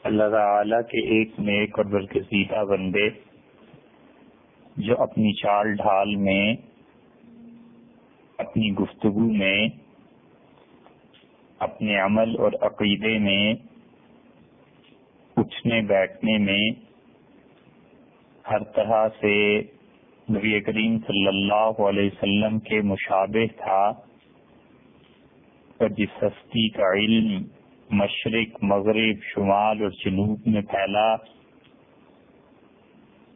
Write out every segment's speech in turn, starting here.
اللہ تعالیٰ کے ایک نیک اور برگزیدہ بندے جو اپنی چال ڈھال میں، اپنی گفتگو میں، اپنے عمل اور عقیدے میں، اٹھنے بیٹھنے میں ہر طرح سے نبی کریم صلی اللہ علیہ وسلم کے مشابہ تھا، اور جس ہستی کا علم مشرق، مغرب، شمال اور جنوب میں پھیلا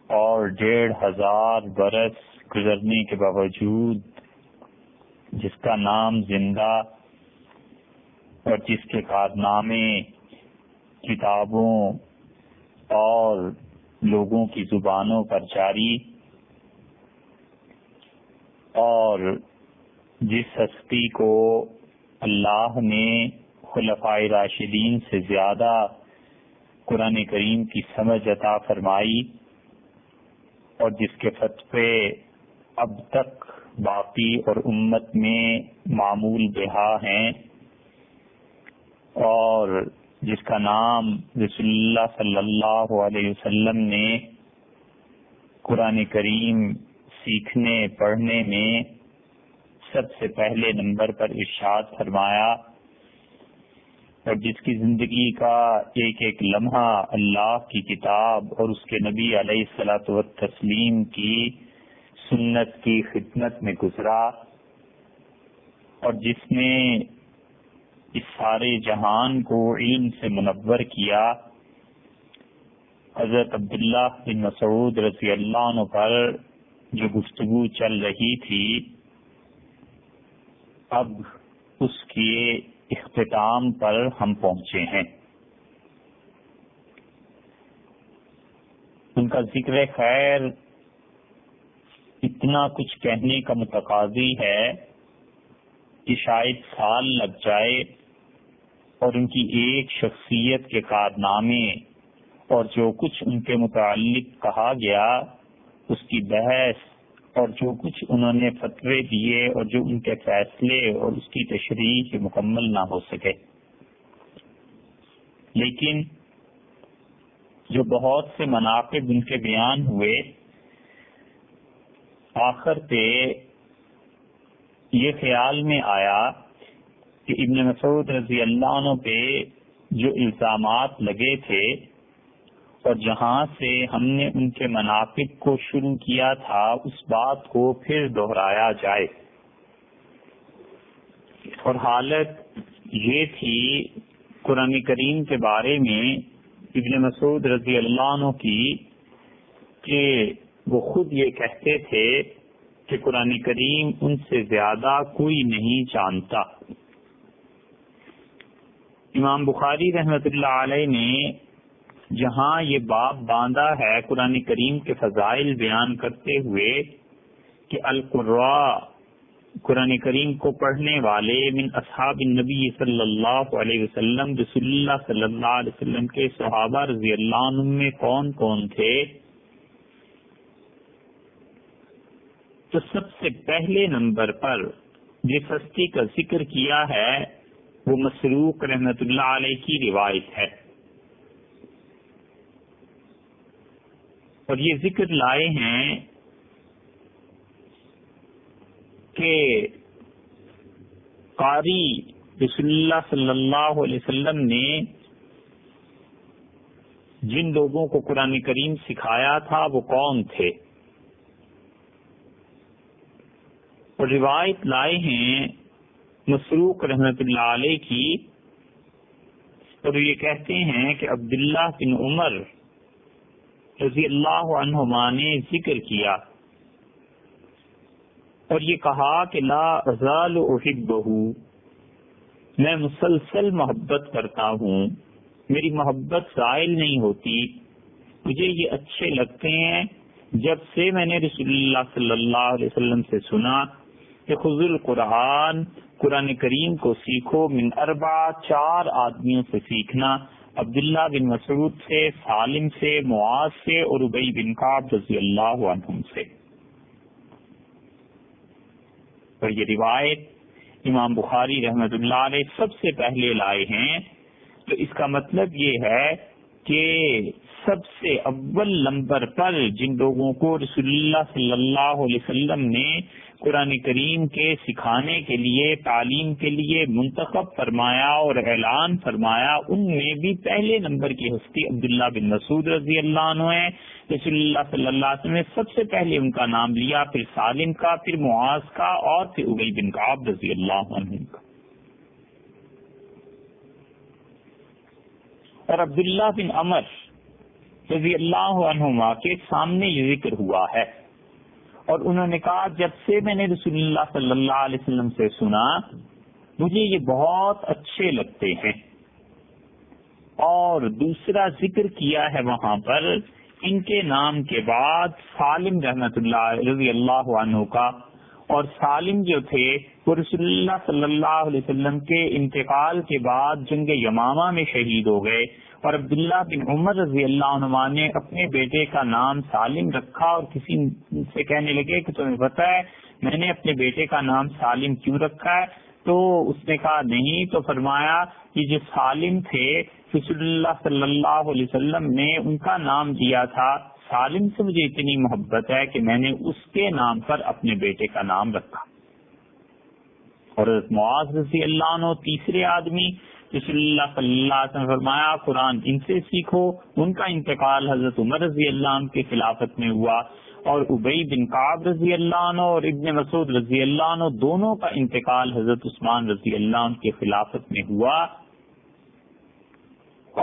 اور 1500 برس گزرنے کے باوجود جس کا نام زندہ اور جس کے کارنامے کتابوں اور لوگوں کی زبانوں پر جاری، اور جس ہستی کو اللہ نے خلفائے راشدین سے زیادہ قرآن کریم کی سمجھ عطا فرمائی، اور جس کے فتوے اب تک باقی اور امت میں معمول بہا ہیں، اور جس کا نام رسول اللہ صلی اللہ علیہ وسلم نے قرآن کریم سیکھنے پڑھنے میں سب سے پہلے نمبر پر ارشاد فرمایا، اور جس کی زندگی کا ایک ایک لمحہ اللہ کی کتاب اور اس کے نبی علیہ الصلوۃ والتسلیم کی سنت کی خدمت میں گزرا، اور جس نے اس سارے جہان کو علم سے منور کیا، حضرت عبداللہ بن مسعود رضی اللہ عنہ پر جو گفتگو چل رہی تھی، اب اس کے اختتام پر ہم پہنچے ہیں۔ ان کا ذکر خیر اتنا کچھ کہنے کا متقاضی ہے کہ شاید سال لگ جائے، اور ان کی ایک شخصیت کے کارنامے اور جو کچھ ان کے متعلق کہا گیا اس کی بحث، اور جو کچھ انہوں نے فتوے دیے اور جو ان کے فیصلے اور اس کی تشریح مکمل نہ ہو سکے، لیکن جو بہت سے مناقب ان کے بیان ہوئے، آخر پہ یہ خیال میں آیا کہ ابن مسعود رضی اللہ عنہ پہ جو الزامات لگے تھے اور جہاں سے ہم نے ان کے مناقب کو شروع کیا تھا، اس بات کو پھر دہرایا جائے، اور حالت یہ تھی قرآن کریم کے بارے میں ابن مسعود رضی اللہ عنہ کی کہ وہ خود یہ کہتے تھے کہ قرآن کریم ان سے زیادہ کوئی نہیں جانتا۔ امام بخاری رحمۃ اللہ علیہ نے جہاں یہ باب باندھا ہے قرآن کریم کے فضائل بیان کرتے ہوئے کہ القراء قرآن کریم کو پڑھنے والے من اصحاب النبی صلی اللہ علیہ وسلم، رسول اللہ صلی اللہ علیہ وسلم کے صحابہ رضی اللہ عنہ میں کون کون تھے، تو سب سے پہلے نمبر پر جس ہستی کا ذکر کیا ہے وہ مسروق رحمۃ اللہ علیہ کی روایت ہے، اور یہ ذکر لائے ہیں کہ قاری رسول اللہ صلی اللہ علیہ وسلم نے جن لوگوں کو قرآن کریم سکھایا تھا وہ کون تھے، اور روایت لائے ہیں مسروق رحمۃ اللہ علیہ کی، اور یہ کہتے ہیں کہ عبداللہ بن عمر رضی اللہ عنہما نے ذکر کیا اور یہ کہا کہ لا ازال احبہ، میں مسلسل محبت کرتا ہوں، میری محبت زائل نہیں ہوتی، مجھے یہ اچھے لگتے ہیں جب سے میں نے رسول اللہ صلی اللہ علیہ وسلم سے سنا کہ خذوا القرآن، قرآن کریم کو سیکھو، من اربع، 4 آدمیوں سے سیکھنا، عبداللہ بن مسعود سے، سالم سے، معاذ سے اور ابی بن کعب رضی اللہ عنہم سے۔ اور یہ روایت امام بخاری رحمۃ اللہ علیہ سب سے پہلے لائے ہیں، تو اس کا مطلب یہ ہے کہ سب سے اول نمبر پر جن لوگوں کو رسول اللہ صلی اللہ علیہ وسلم نے قرآن کریم کے سکھانے کے لیے، تعلیم کے لیے منتخب فرمایا اور اعلان فرمایا، ان میں بھی پہلے نمبر کی ہستی عبداللہ بن مسعود رضی اللہ عنہ ہے۔ رسول اللہ صلی اللہ علیہ وسلم نے سب سے پہلے ان کا نام لیا، پھر سالم کا، پھر معاذ کا، اور پھر ابی بن کعب رضی اللہ عنہ کا۔ اور عبداللہ بن عمر رضی اللہ عنہما کے سامنے یہ ذکر ہوا ہے، اور انہوں نے کہا جب سے میں نے رسول اللہ صلی اللہ علیہ وسلم سے سنا مجھے یہ بہت اچھے لگتے ہیں۔ اور دوسرا ذکر کیا ہے وہاں پر ان کے نام کے بعد سالم رحمۃ اللہ رضی اللہ عنہ کا، اور سالم جو تھے وہ رسول اللہ صلی اللہ علیہ وسلم کے انتقال کے بعد جنگ یمامہ میں شہید ہو گئے، اور عبداللہ بن عمر رضی اللہ عنہ نے اپنے بیٹے کا نام سالم رکھا، اور کسی سے کہنے لگے کہ تمہیں پتہ ہے میں نے اپنے بیٹے کا نام سالم کیوں رکھا ہے؟ تو اس نے کہا نہیں، تو فرمایا کہ جو سالم تھے رسول اللہ صلی اللہ علیہ وسلم نے ان کا نام دیا تھا، سالم سے مجھے اتنی محبت ہے کہ میں نے اس کے نام پر اپنے بیٹے کا نام رکھا۔ اور معاذ رضی اللہ عنہ تیسرے آدمی، رسول اللہ صلی اللہ علیہ وسلم فرمایا قرآن ان سے سیکھو، ان کا انتقال حضرت عمر رضی اللہ عنہ کی خلافت میں ہوا، اور ابی بن کعب رضی اللہ عنہ اور ابن مسعود رضی اللہ عنہ دونوں کا انتقال حضرت عثمان رضی اللہ عنہ کی خلافت میں ہوا۔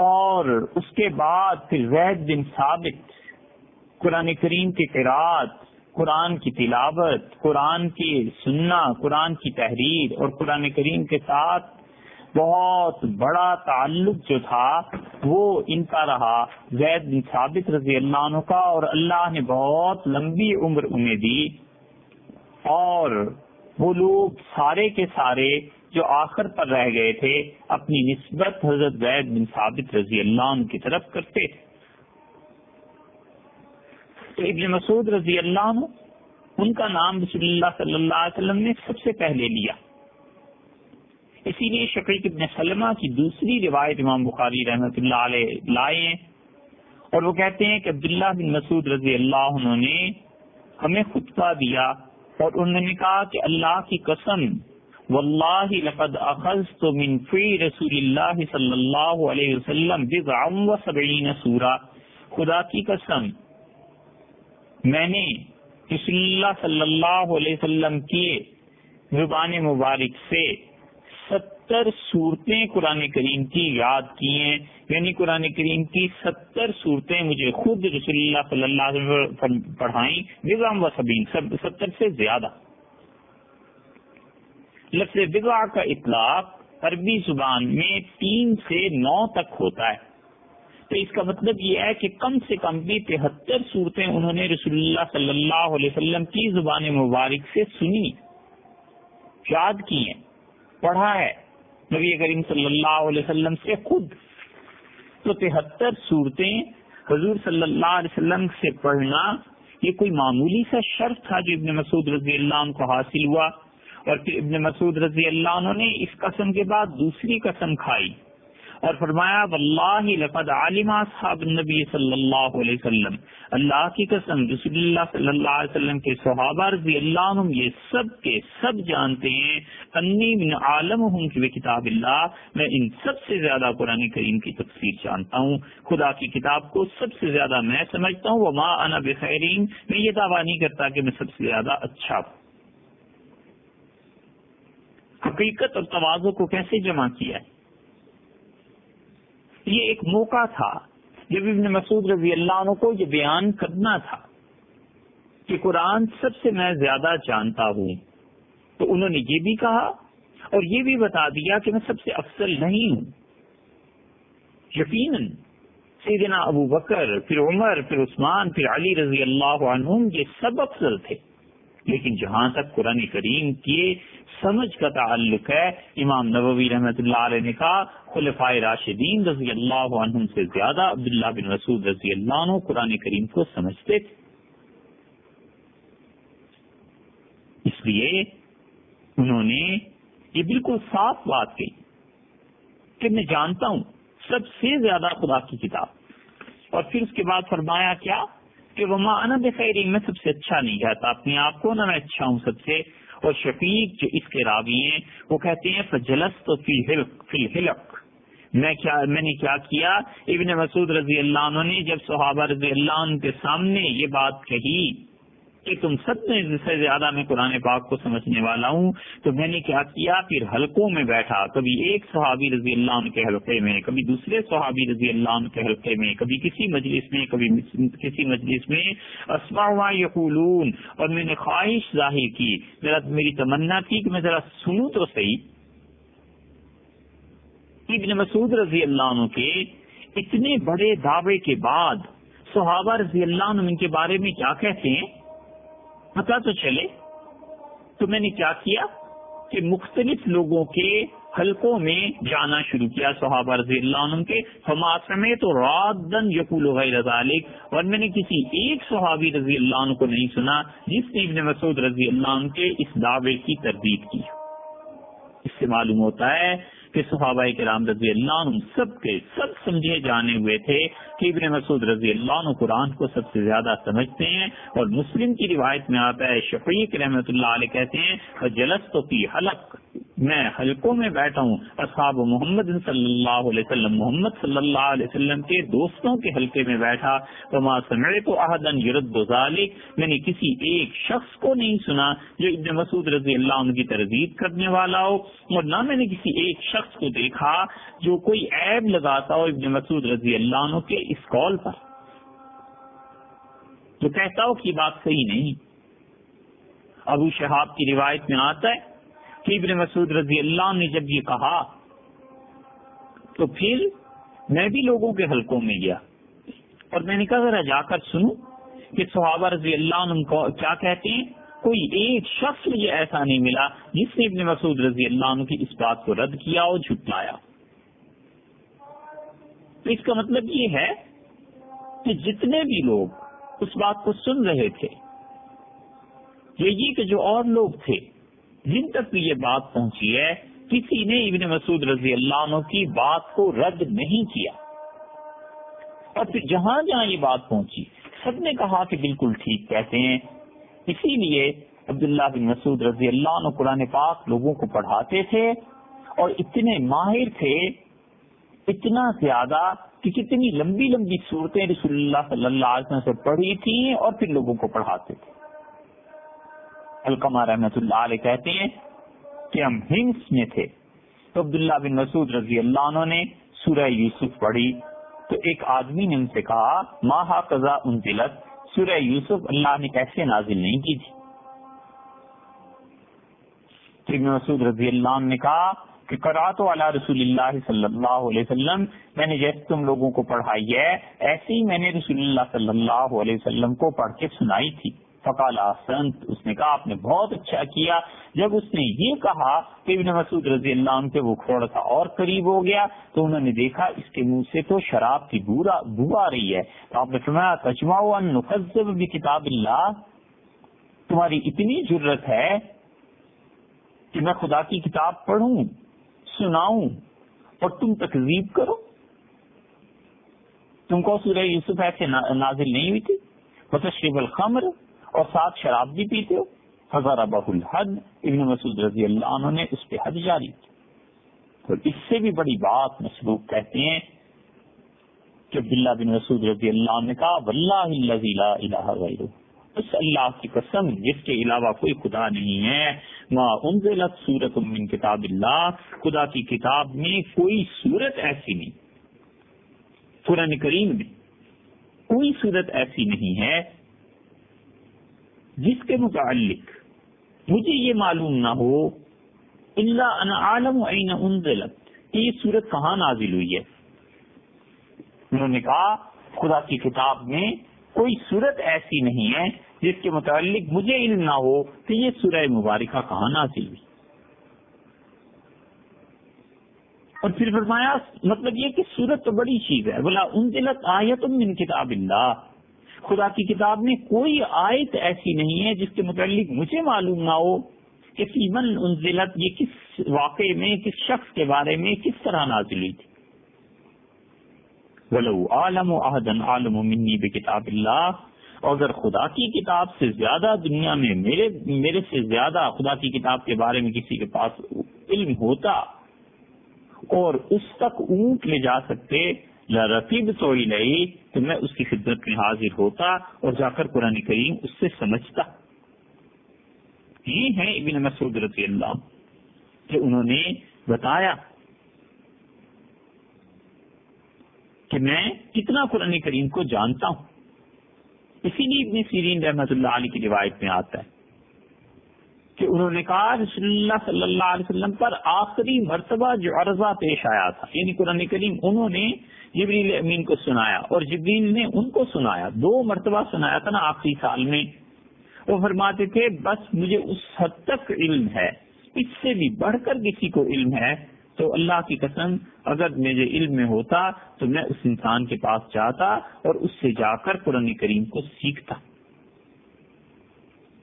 اور اس کے بعد پھر زید بن ثابت قرآن کریم کی قرات، قرآن کی تلاوت، قرآن کی سننا، قرآن کی تحریر اور قرآن کریم کے ساتھ بہت بڑا تعلق جو تھا وہ ان کا رہا، زید بن ثابت رضی اللہ عنہ کا، اور اللہ نے بہت لمبی عمر انہیں دی، اور وہ لوگ سارے کے سارے جو آخر پر رہ گئے تھے اپنی نسبت حضرت زید بن ثابت رضی اللہ عنہ کی طرف کرتے تھے۔ تو ابن مسعود رضی اللہ عنہ ان کا نام رسول اللہ صلی اللہ علیہ وسلم نے سب سے پہلے لیا، اسی لیے شقیق ابن سلمہ کی دوسری روایت امام بخاری رحمۃ اللہ علیہ لائے ہیں، اور وہ کہتے ہیں کہ عبداللہ بن مسعود رضی اللہ عنہ نے ہمیں خطبہ دیا، اور انہوں نے کہا کہ اللہ کی قسم واللہ لقد اخذت من فی رسول اللہ صلی اللہ علیہ وسلم بضعا و سبعین سورہ، خدا کی قسم میں نے رسول اللہ صلی اللہ علیہ وسلم کی زبان مبارک سے 70 صورتیں قرآن کریم کی یاد کی ہیں، یعنی قرآن کریم کی 70 صورتیں مجھے خود رسول اللہ صلی اللہ علیہ وسلم پڑھائیں، بضعا و سبعین 70 سے زیادہ۔ لفظ بضع کا اطلاق عربی زبان میں 3 سے 9 تک ہوتا ہے، تو اس کا مطلب یہ ہے کہ کم سے کم بھی 73 صورتیں انہوں نے رسول اللہ صلی اللہ علیہ وسلم کی زبان مبارک سے سنی، یاد کی ہیں، پڑھا ہے نبی کریم صلی اللہ علیہ وسلم سے خود۔ تو 73 صورتیں حضور صلی اللہ علیہ وسلم سے پڑھنا یہ کوئی معمولی سا شرف تھا جو ابن مسعود رضی اللہ عنہ کو حاصل ہوا۔ اور پھر ابن مسعود رضی اللہ عنہ نے اس قسم کے بعد دوسری قسم کھائی اور فرمایا واللہ لقد علم اصحاب النبی صلی اللہ علیہ وسلم، اللہ کی قسم رسول اللہ صلی اللہ علیہ وسلم کے صحابہ رضی اللہ عنہم یہ سب کے سب جانتے ہیں انی من عالمہم کی کتاب اللہ، میں ان سب سے زیادہ قرآن کریم کی تفسیر جانتا ہوں، خدا کی کتاب کو سب سے زیادہ میں سمجھتا ہوں، وما انا بخیرین، میں یہ دعویٰ نہیں کرتا کہ میں سب سے زیادہ اچھا ہوں۔ حقیقت اور تواضع کو کیسے جمع کیا ہے؟ یہ ایک موقع تھا جب ابن مسعود رضی اللہ عنہ کو یہ بیان کرنا تھا کہ قرآن سب سے میں زیادہ جانتا ہوں، تو انہوں نے یہ بھی کہا اور یہ بھی بتا دیا کہ میں سب سے افضل نہیں ہوں۔ یقیناً سیدنا ابو بکر، پھر عمر، پھر عثمان، پھر علی رضی اللہ عنہم یہ سب افضل تھے، لیکن جہاں تک قرآن کریم کی سمجھ کا تعلق ہے، امام نووی رحمۃ اللہ علیہ نے کہا خلفائے راشدین رضی اللہ عنہم سے زیادہ عبداللہ بن مسعود رضی اللہ عنہ قرآن کریم کو سمجھتے تھے۔ اس لیے انہوں نے یہ بالکل صاف بات کہی کہ میں جانتا ہوں سب سے زیادہ خدا کی کتاب، اور پھر اس کے بعد فرمایا کیا کہ وما انا بخیر، میں سب سے اچھا نہیں کہتا اپنے آپ کو، نہ میں اچھا ہوں سب سے. اور شفیق جو اس کے راوی ہیں وہ کہتے ہیں فجلست فی الحلق، میں نے کیا کیا، ابن مسعود رضی اللہ عنہ نے جب صحابہ رضی اللہ عنہ کے سامنے یہ بات کہی کہ تم سب سے زیادہ میں قرآن پاک کو سمجھنے والا ہوں، تو میں نے کیا کیا، پھر حلقوں میں بیٹھا، کبھی ایک صحابی رضی اللہ عنہ کے حلقے میں، کبھی دوسرے صحابی رضی اللہ عنہ کے حلقے میں، کبھی کسی مجلس میں، کبھی کسی مجلس میں، اسمع ما یقولون، اور میں نے خواہش ظاہر کی، ذرا میری تمنا تھی کہ میں ذرا سنوں تو صحیح ابن مسعود رضی اللہ عنہ کے اتنے بڑے دعوے کے بعد صحابہ رضی اللہ عنہ ان کے بارے میں کیا کہتے ہیں، پتا تو چلے. تو میں نے کیا کیا کہ مختلف لوگوں کے حلقوں میں جانا شروع کیا صحابہ رضی اللہ عنہ کے. فما سمعت رادا یقول غیر ذلك، اور میں نے کسی ایک صحابی رضی اللہ عنہ کو نہیں سنا جس نے ابن مسعود رضی اللہ عنہ کے اس دعوے کی تردید کی. اس سے معلوم ہوتا ہے کہ صحابہ کرام رضی اللہ عنہ سب کے سب سمجھے جانے ہوئے تھے کہ ابن مسعود رضی اللہ عنہ قرآن کو سب سے زیادہ سمجھتے ہیں. اور مسلم کی روایت میں آتا ہے، شفیق رحمۃ اللہ علیہ کہتے ہیں فجلست فی حلق، میں حلقوں میں بیٹھا ہوں، اصحاب محمد صلی اللہ علیہ وسلم، محمد صلی اللہ علیہ وسلم کے دوستوں کے حلقے میں بیٹھا. وما سمعت احدا يرد ذلك، میں نے کسی ایک شخص کو نہیں سنا جو ابن مسعود رضی اللہ عنہ کی تردید کرنے والا ہو، اور نہ میں نے کسی ایک شخص کو دیکھا جو کوئی عیب لگاتا ہو ابن مسعود رضی اللہ عنہ کے اس قول پر، جو کہتا ہو کہ یہ بات صحیح نہیں. ابو شہاب کی روایت میں آتا ہے کہ ابن مسعود رضی اللہ عنہ نے جب یہ کہا تو پھر میں بھی لوگوں کے حلقوں میں گیا اور میں نے کہا ذرا جا کر سنوں کہ صحابہ رضی اللہ عنہ کو کیا کہتے ہیں. کوئی ایک شخص مجھے ایسا نہیں ملا جس نے ابن مسعود رضی اللہ عنہ کی اس بات کو رد کیا اور جھٹلایا. تو اس کا مطلب یہ ہے کہ جتنے بھی لوگ اس بات کو سن رہے تھے، یہ کہ جو اور لوگ تھے جن تک بھی یہ بات پہنچی ہے، کسی نے ابن مسعود رضی اللہ عنہ کی بات کو رد نہیں کیا. اور پھر جہاں جہاں یہ بات پہنچی سب نے کہا کہ بالکل ٹھیک کہتے ہیں. اسی لیے عبداللہ بن مسعود رضی اللہ عنہ قرآن پاک لوگوں کو پڑھاتے تھے اور اتنے ماہر تھے، اتنا زیادہ کہ کتنی لمبی لمبی صورتیں رسول اللہ صلی اللہ علیہ وسلم سے پڑھی تھیں اور پھر لوگوں کو پڑھاتے تھے. علقمہ رحمۃ اللہ علیہ کہتے ہیں کہ ہم ہمس میں تھے تو عبداللہ بن مسعود رضی اللہ عنہ نے سورہ یوسف پڑھی تو ایک آدمی نے ان سے کہا ما ھکذا انزلت، سورہ یوسف اللہ نے کیسے نازل نہیں کی تھی. ابن مسعود رضی اللہ عنہ نے کہا کہ قرأت علی رسول اللہ صلی اللہ علیہ وسلم، میں نے جیسے تم لوگوں کو پڑھائی ہے ایسے ہی میں نے رسول اللہ صلی اللہ علیہ وسلم کو پڑھ کے سنائی تھی. فقال احسنت، اس نے کہا آپ نے بہت اچھا کیا. جب اس نے یہ کہا کہ ابن مسعود رضی اللہ عنہ کے وہ تھوڑا سا اور قریب ہو گیا تو انہوں نے دیکھا اس کے منہ سے تو شراب کی بو آ رہی ہے. تو آپ نے فرمایا تجمع ان نکذب بکتاب اللہ، تمہاری اتنی جرت ہے کہ میں خدا کی کتاب پڑھوں سناؤں اور تم تکذیب کرو. تم کو سورہ یوسف ایسے نازل نہیں ہوئی تھی؟ وتشرب الخمر، اور ساتھ شراب بھی پیتے ہو. فضربہ الحد، ابن مسعود رضی اللہ عنہ نے اس پہ حد جاری کی. اور اس سے بھی بڑی بات مسلوق کہتے ہیں کہ عبداللہ بن مسعود رضی اللہ عنہ نے کہا واللہ الذی لا الہ غیرہ، اس اللہ کی قسم جس کے علاوہ کوئی خدا نہیں ہے، ما انزلت سورۃ من کتاب اللہ، خدا کی کتاب میں کوئی سورت ایسی نہیں، قرآن کریم میں کوئی سورت ایسی نہیں ہے جس کے متعلق مجھے یہ معلوم نہ ہو الا انا عالم این انزلت، کہ یہ سورت کہاں نازل ہوئی ہے. انہوں نے کہا خدا کی کتاب میں کوئی سورت ایسی نہیں ہے جس کے متعلق مجھے علم نہ ہو کہ یہ سورہ مبارکہ کہاں نازل ہوئی. اور پھر فرمایا مطلب یہ کہ سورت تو بڑی چیز ہے، بولا انزلت آیت من کتاب اللہ، خدا کی کتاب میں کوئی آیت ایسی نہیں ہے جس کے متعلق مجھے معلوم نہ ہو کہ فی من انزلت، یہ کس واقعے میں کس شخص کے بارے میں کس طرح نازل ہوئی تھی. وَلَوْ أَعْلَمُ أَحَدًا أَعْلَمُ مِنِّي بِكِتَابِ اللَّهِ، اور اگر خدا کی کتاب سے زیادہ دنیا میں میرے سے زیادہ خدا کی کتاب کے بارے میں کسی کے پاس علم ہوتا اور اس تک اونٹ لے جا سکتے، لَرَكِبْتُ إِلَيْهِ، تو میں اس کی خدمت میں حاضر ہوتا اور جا کر قرآن کریم اس سے سمجھتا۔ یہ ہے ابن مسعود رضی اللہ عنہ کہ انہوں نے بتایا کہ میں کتنا قرآن کریم کو جانتا ہوں۔ اسی لیے ابن سیرین رحمۃ اللہ علیہ کی روایت میں آتا ہے کہ انہوں نے کہا رسول اللہ صلی اللہ علیہ وسلم پر آخری مرتبہ جو عرضہ پیش آیا تھا، یعنی قرآن کریم انہوں نے جبریل امین کو سنایا اور جبریل نے ان کو سنایا، 2 مرتبہ سنایا تھا نا آخری سال میں۔ وہ فرماتے تھے بس مجھے اس حد تک علم ہے، اس سے بھی بڑھ کر کسی کو علم ہے تو اللہ کی قسم اگر مجھے علم میں ہوتا تو میں اس انسان کے پاس جاتا اور اس سے جا کر قرآن کریم کو سیکھتا۔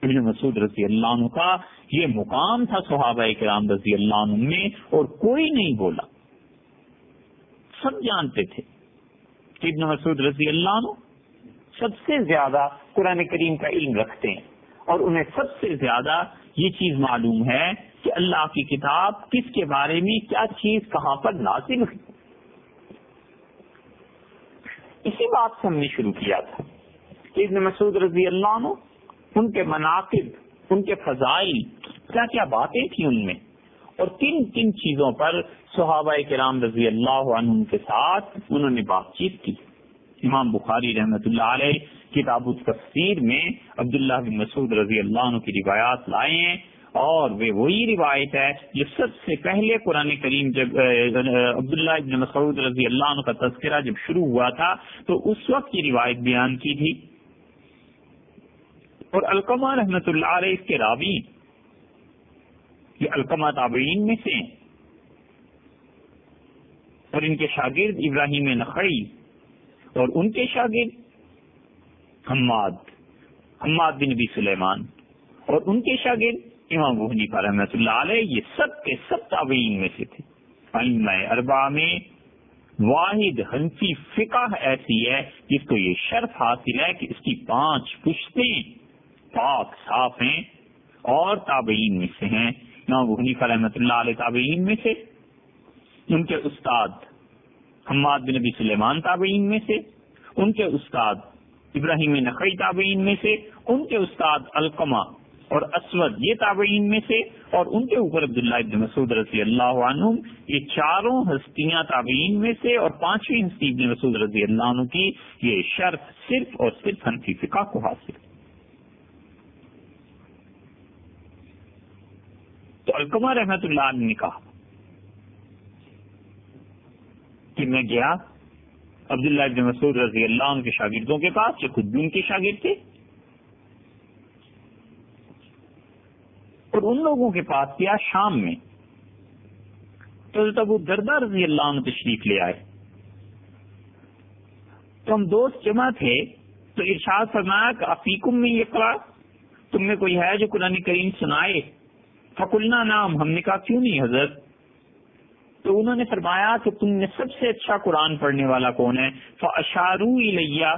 ابن مسعود رضی اللہ عنہ کا یہ مقام تھا صحابہ کرام رضی اللہ عنہ میں، اور کوئی نہیں بولا، سب جانتے تھے کہ ابن مسعود رضی اللہ عنہ سب سے زیادہ قرآن کریم کا علم رکھتے ہیں، اور انہیں سب سے زیادہ یہ چیز معلوم ہے کہ اللہ کی کتاب کس کے بارے میں کیا چیز کہاں پر نازل ہوئی۔ اسی بات سے ہم نے شروع کیا تھا کہ ابن مسعود رضی اللہ عنہ، ان کے مناقب، ان کے فضائل، کیا کیا باتیں تھیں ان میں، اور کن کن چیزوں پر صحابہ کرام رضی اللہ عنہم کے ساتھ انہوں نے بات چیت کی۔ امام بخاری رحمۃ اللہ علیہ کتاب التفسیر میں عبداللہ بن مسعود رضی اللہ عنہ کی روایات لائے ہیں، اور وہ وہی روایت ہے جو سب سے پہلے قرآن کریم جب عبداللہ بن مسعود رضی اللہ عنہ کا تذکرہ جب شروع ہوا تھا تو اس وقت یہ روایت بیان کی تھی۔ اور علقمہ رحمۃ اللہ علیہ اس کے راوی، یہ علقمہ تابعین میں سے، اور ان کے شاگرد ابراہیم نخعی، اور ان کے شاگرد حماد بن ابی سلیمان، اور ان کے شاگرد امام ابو حنیفہ رحمۃ اللہ علیہ، یہ سب کے سب تابعین میں سے تھے۔ ائمہ اربعہ میں واحد حنفی فقہ ایسی ہے جس کو یہ شرف حاصل ہے کہ اس کی 5 پشتیں پاک صاف ہیں اور تابعین میں سے ہیں۔ امام ابو حنیفہ رحمۃ اللہ علیہ تابعین میں سے، ان کے استاد حماد بن ابی سلیمان تابعین میں سے، ان کے استاد ابراہیم نخعی تابعین میں سے، ان کے استاد علقمہ اور اسود یہ تابعین میں سے، اور ان کے اوپر عبداللہ ابن مسعود رضی اللہ عنہ، یہ چاروں ہستیاں تابعین میں سے، اور 5ویں ہستی ابن مسعود رضی اللہ عنہ کی یہ شرف صرف اور صرف حنفی فقہ کو حاصل ہے۔ تو علقمہ رحمۃ اللہ علیہ نے کہا کہ میں گیا عبداللہ ابن مسعود رضی اللہ عنہ کے شاگردوں کے پاس جو خود بھی ان کے شاگرد تھے، اور ان لوگوں کے پاس کیا شام میں، تو حضرت ابو الدرداء رضی اللہ عنہ تشریف لے آئے، تو ہم دوست جمع تھے، تو ارشاد فرمایا کہ افیکم میں یقرأ، تم میں کوئی ہے جو قرآن کریم سنائے؟ فقلنا نعم، ہم نے کہا کیوں نہیں حضرت؟ تو انہوں نے فرمایا کہ تم نے سب سے اچھا قرآن پڑھنے والا کون ہے؟ فاشاروا الیہ،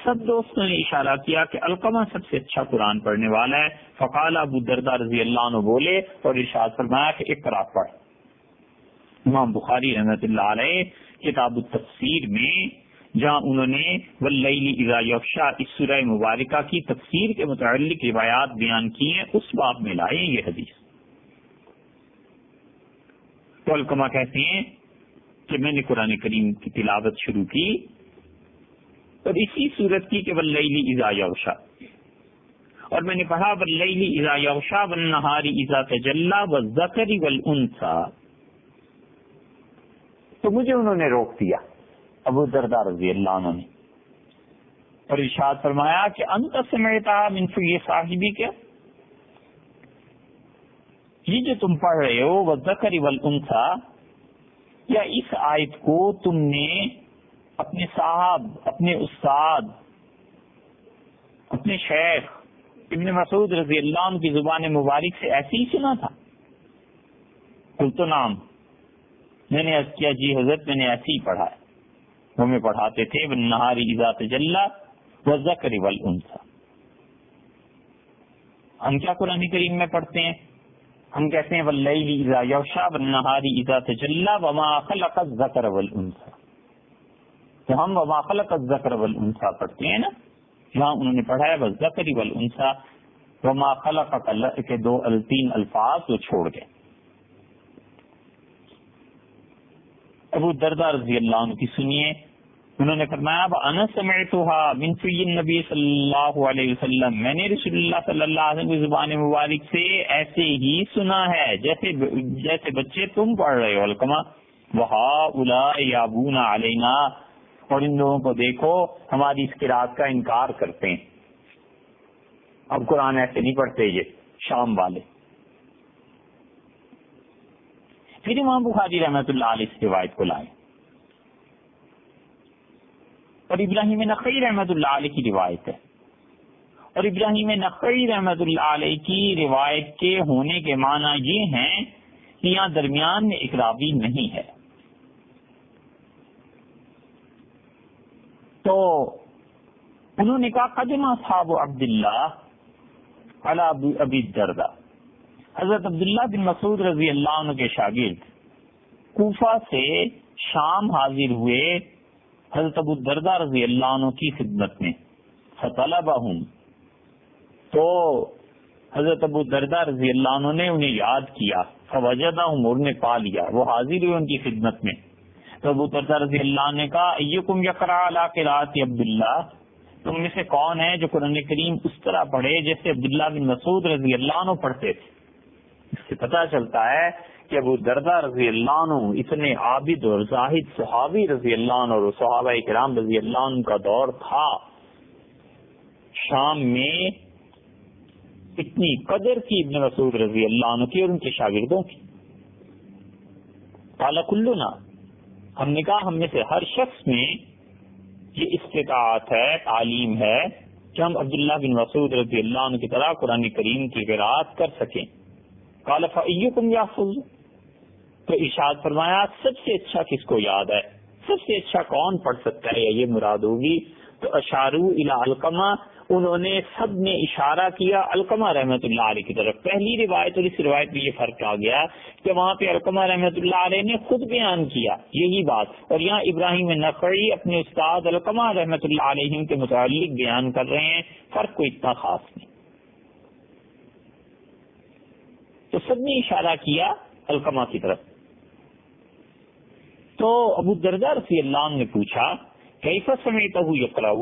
سب دوستوں نے اشارہ کیا کہ علقمہ سب سے اچھا قرآن پڑھنے والا ہے۔ فقال ابو الدرداء رضی اللہ عنہ بولے اور ارشاد فرمایا کہ اقرأ پڑھ۔ امام بخاری رحمۃ اللہ علیہ کتاب التفسیر میں جہاں انہوں نے واللیل اذا یغشی اس سورہ مبارکہ کی تفسیر کے متعلق روایات بیان کی ہیں، اس باب میں لائے یہ حدیث۔ تو علقمہ کہتے ہیں کہ میں نے قرآن کریم کی تلاوت شروع کی اور اسی صورت کی کہ واللیل اذا یغشی، اور میں نے پڑھا واللیل اذا یغشی والنہار اذا تجلی والذکر والانثی، تو مجھے انہوں نے روک دیا ابو الدرداء رضی اللہ عنہ نے، اور ارشاد فرمایا کہ انت سمعتها من فی صاحبی، کیا یہ جو تم پڑھ رہے ہو والذکر والانثی، یا اس آیت کو تم نے اپنے صاحب، اپنے استاد، اپنے شیخ ابن مسعود رضی اللہ عنہ کی زبان مبارک سے ایسے ہی سنا تھا؟ قلت نعم، میں نے عرض کیا جی حضرت میں نے ایسے ہی پڑھا ہے۔ وہ ہمیں پڑھاتے تھے والنہار اذا تجلی والذکر والانثی. ہم کیا قرآن کریم میں پڑھتے ہیں؟ ہم کہتے ہیں واللیل اذا یغشی والنہار اذا تجلی وما خلق الذکر والانثی. تو ہم وما خلق الذکر والانثی پڑھتے ہیں نا، یہاں انہوں نے پڑھا ہے والذکر والانثی، وما خلق کے 2-3 الفاظ وہ چھوڑ گئے. ابو الدرداء رضی اللہ عنہ کی سنیے، انہوں نے فرمایا انا سمعتها من فی النبی صلی اللہ علیہ وسلم، میں نے رسول اللہ صلی اللہ علیہ وسلم کی زبان مبارک سے ایسے ہی سنا ہے جیسے بچے تم پڑھ رہے ہو. علقمہ وہؤلاء یابون علینا، اور ان لوگوں کو دیکھو ہماری اس قرات کا انکار کرتے ہیں. اب قرآن ایسے نہیں پڑھتے یہ شام والے. پھر امام بخاری رحمۃ اللہ علیہ اس روایت کو لائے، اور ابراہیم نخعی رحمۃ اللہ علیہ کی روایت ہے. اور ابراہیم نخعی رحمۃ اللہ علیہ کی روایت کے ہونے کے معنی یہ ہیں کہ یہاں درمیان میں ایک راوی نہیں ہے. تو انہوں نے کہا قدم اصحاب عبداللہ علی ابی الدرداء، حضرت عبداللہ بن مسعود رضی اللہ عنہ کے شاگرد کوفہ سے شام حاضر ہوئے حضرت ابو الدرداء رضی اللہ عنہ کی خدمت میں. فطلبہم، تو حضرت ابو الدرداء رضی اللہ عنہ نے انہیں یاد کیا. فوجدہم، انہوں نے پا لیا، وہ حاضر ہوئے ان کی خدمت میں. تو ابو الدرداء رضی اللہ عنہ نے کہا ایکم یقرأ علی قراءۃ عبداللہ، تم میں سے کون ہے جو قرآن کریم اس طرح پڑھے جیسے عبداللہ بن مسعود رضی اللہ عنہ پڑھتے تھے. اس سے پتہ چلتا ہے کہ ابو الدرداء رضی اللہ عنہ اتنے عابد اور زاہد صحابی رضی اللہ عنہ اور صحابہ کرام رضی اللہ عنہ کا دور تھا. شام میں اتنی قدر کی ابن مسعود رضی اللہ عنہ کی اور ان کے شاگردوں کی. قال کلنا، ہم نے کہا ہم میں سے ہر شخص میں یہ استطاعت ہے، تعلیم ہے کہ ہم عبداللہ بن مسعود رضی اللہ عنہ کی طرح قرآن کریم کی قراءت کر سکیں. قال فأيكم يحفظ، تو ارشاد فرمایا سب سے اچھا کس کو یاد ہے، سب سے اچھا کون پڑھ سکتا ہے، یہ مراد ہوگی. تو اشارو الی علقمہ، انہوں نے سب نے اشارہ کیا علقمہ رحمۃ اللہ علیہ کی طرف. پہلی روایت اور اس روایت میں یہ فرق آ گیا کہ وہاں پہ علقمہ رحمۃ اللہ علیہ نے خود بیان کیا یہی بات، اور یہاں ابراہیم نخعی اپنے استاد علقمہ رحمۃ اللہ علیہ کے متعلق بیان کر رہے ہیں. فرق کوئی اتنا خاص نہیں. تو سب نے اشارہ کیا علقمہ کی طرف. تو ابو الدرداء رضی اللہ عنہ نے پوچھا کیف سمعتہ یقرأ،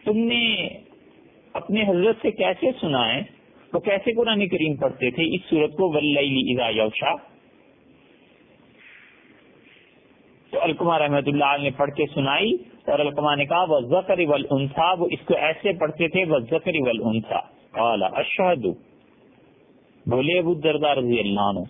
تم نے اپنے حضرت سے کیسے سنا ہے، وہ کیسے قرآن کریم پڑھتے تھے اس سورت کو واللیل اذا یغشی؟ تو علقمہ رحمۃ اللہ علیہ نے پڑھ کے سنائی، اور علقمہ نے کہا والذکر والانثی، وہ اس کو ایسے پڑھتے تھے والذکر والانثی. قال اشہد، بولے ابو الدرداء رضی اللہ عنہ،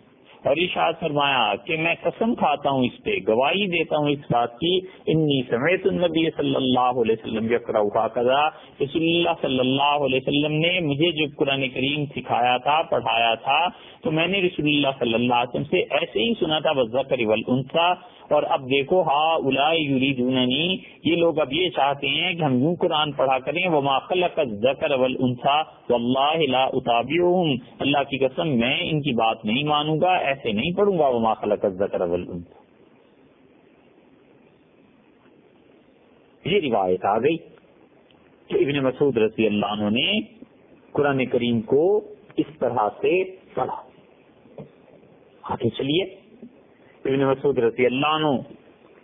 اور ارشاد فرمایا کہ میں قسم کھاتا ہوں اس پہ، گواہی دیتا ہوں اس بات کی، انی سمعت النبی صلی اللہ علیہ وسلم یقرأ ھکذا، رسول اللہ صلی اللہ علیہ وسلم نے مجھے جو قرآن کریم سکھایا تھا، پڑھایا تھا، تو میں نے رسول اللہ صلی اللہ علیہ وسلم سے ایسے ہی سنا تھا والذکر والانثی. اور اب دیکھو ہؤلاء یریدوننی، یہ لوگ اب یہ چاہتے ہیں کہ ہم یوں قرآن پڑھا کریں وما خلق الذکر والانثی واللہ لا اتابعہم، اللہ کی قسم میں ان کی بات نہیں مانوں گا، ایسے نہیں پڑھوں گا وما خلق الذکر والانثی. یہ روایت آ گئی کہ ابن مسعود رضی اللہ عنہ نے قرآن کریم کو اس طرح سے پڑھا. آگے چلیے، ابن مسعود رضی اللہ عنہ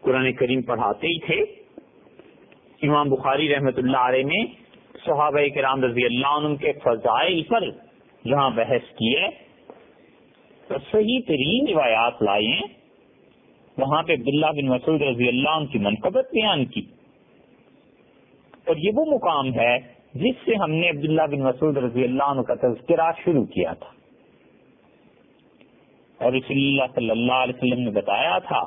قرآن کریم پڑھاتے ہی تھے. امام بخاری رحمۃ اللہ علیہ نے صحابہ کرام رضی اللہ عنہ کے فضائل پر جہاں بحث کی ہے تو صحیح ترین روایات لائی ہیں، وہاں پہ عبداللہ بن مسعود رضی اللہ عنہ کی منقبت بیان کی. اور یہ وہ مقام ہے جس سے ہم نے عبداللہ بن مسعود رضی اللہ عنہ کا تذکرہ شروع کیا تھا. اور رسول اللہ صلی اللہ علیہ وسلم نے بتایا تھا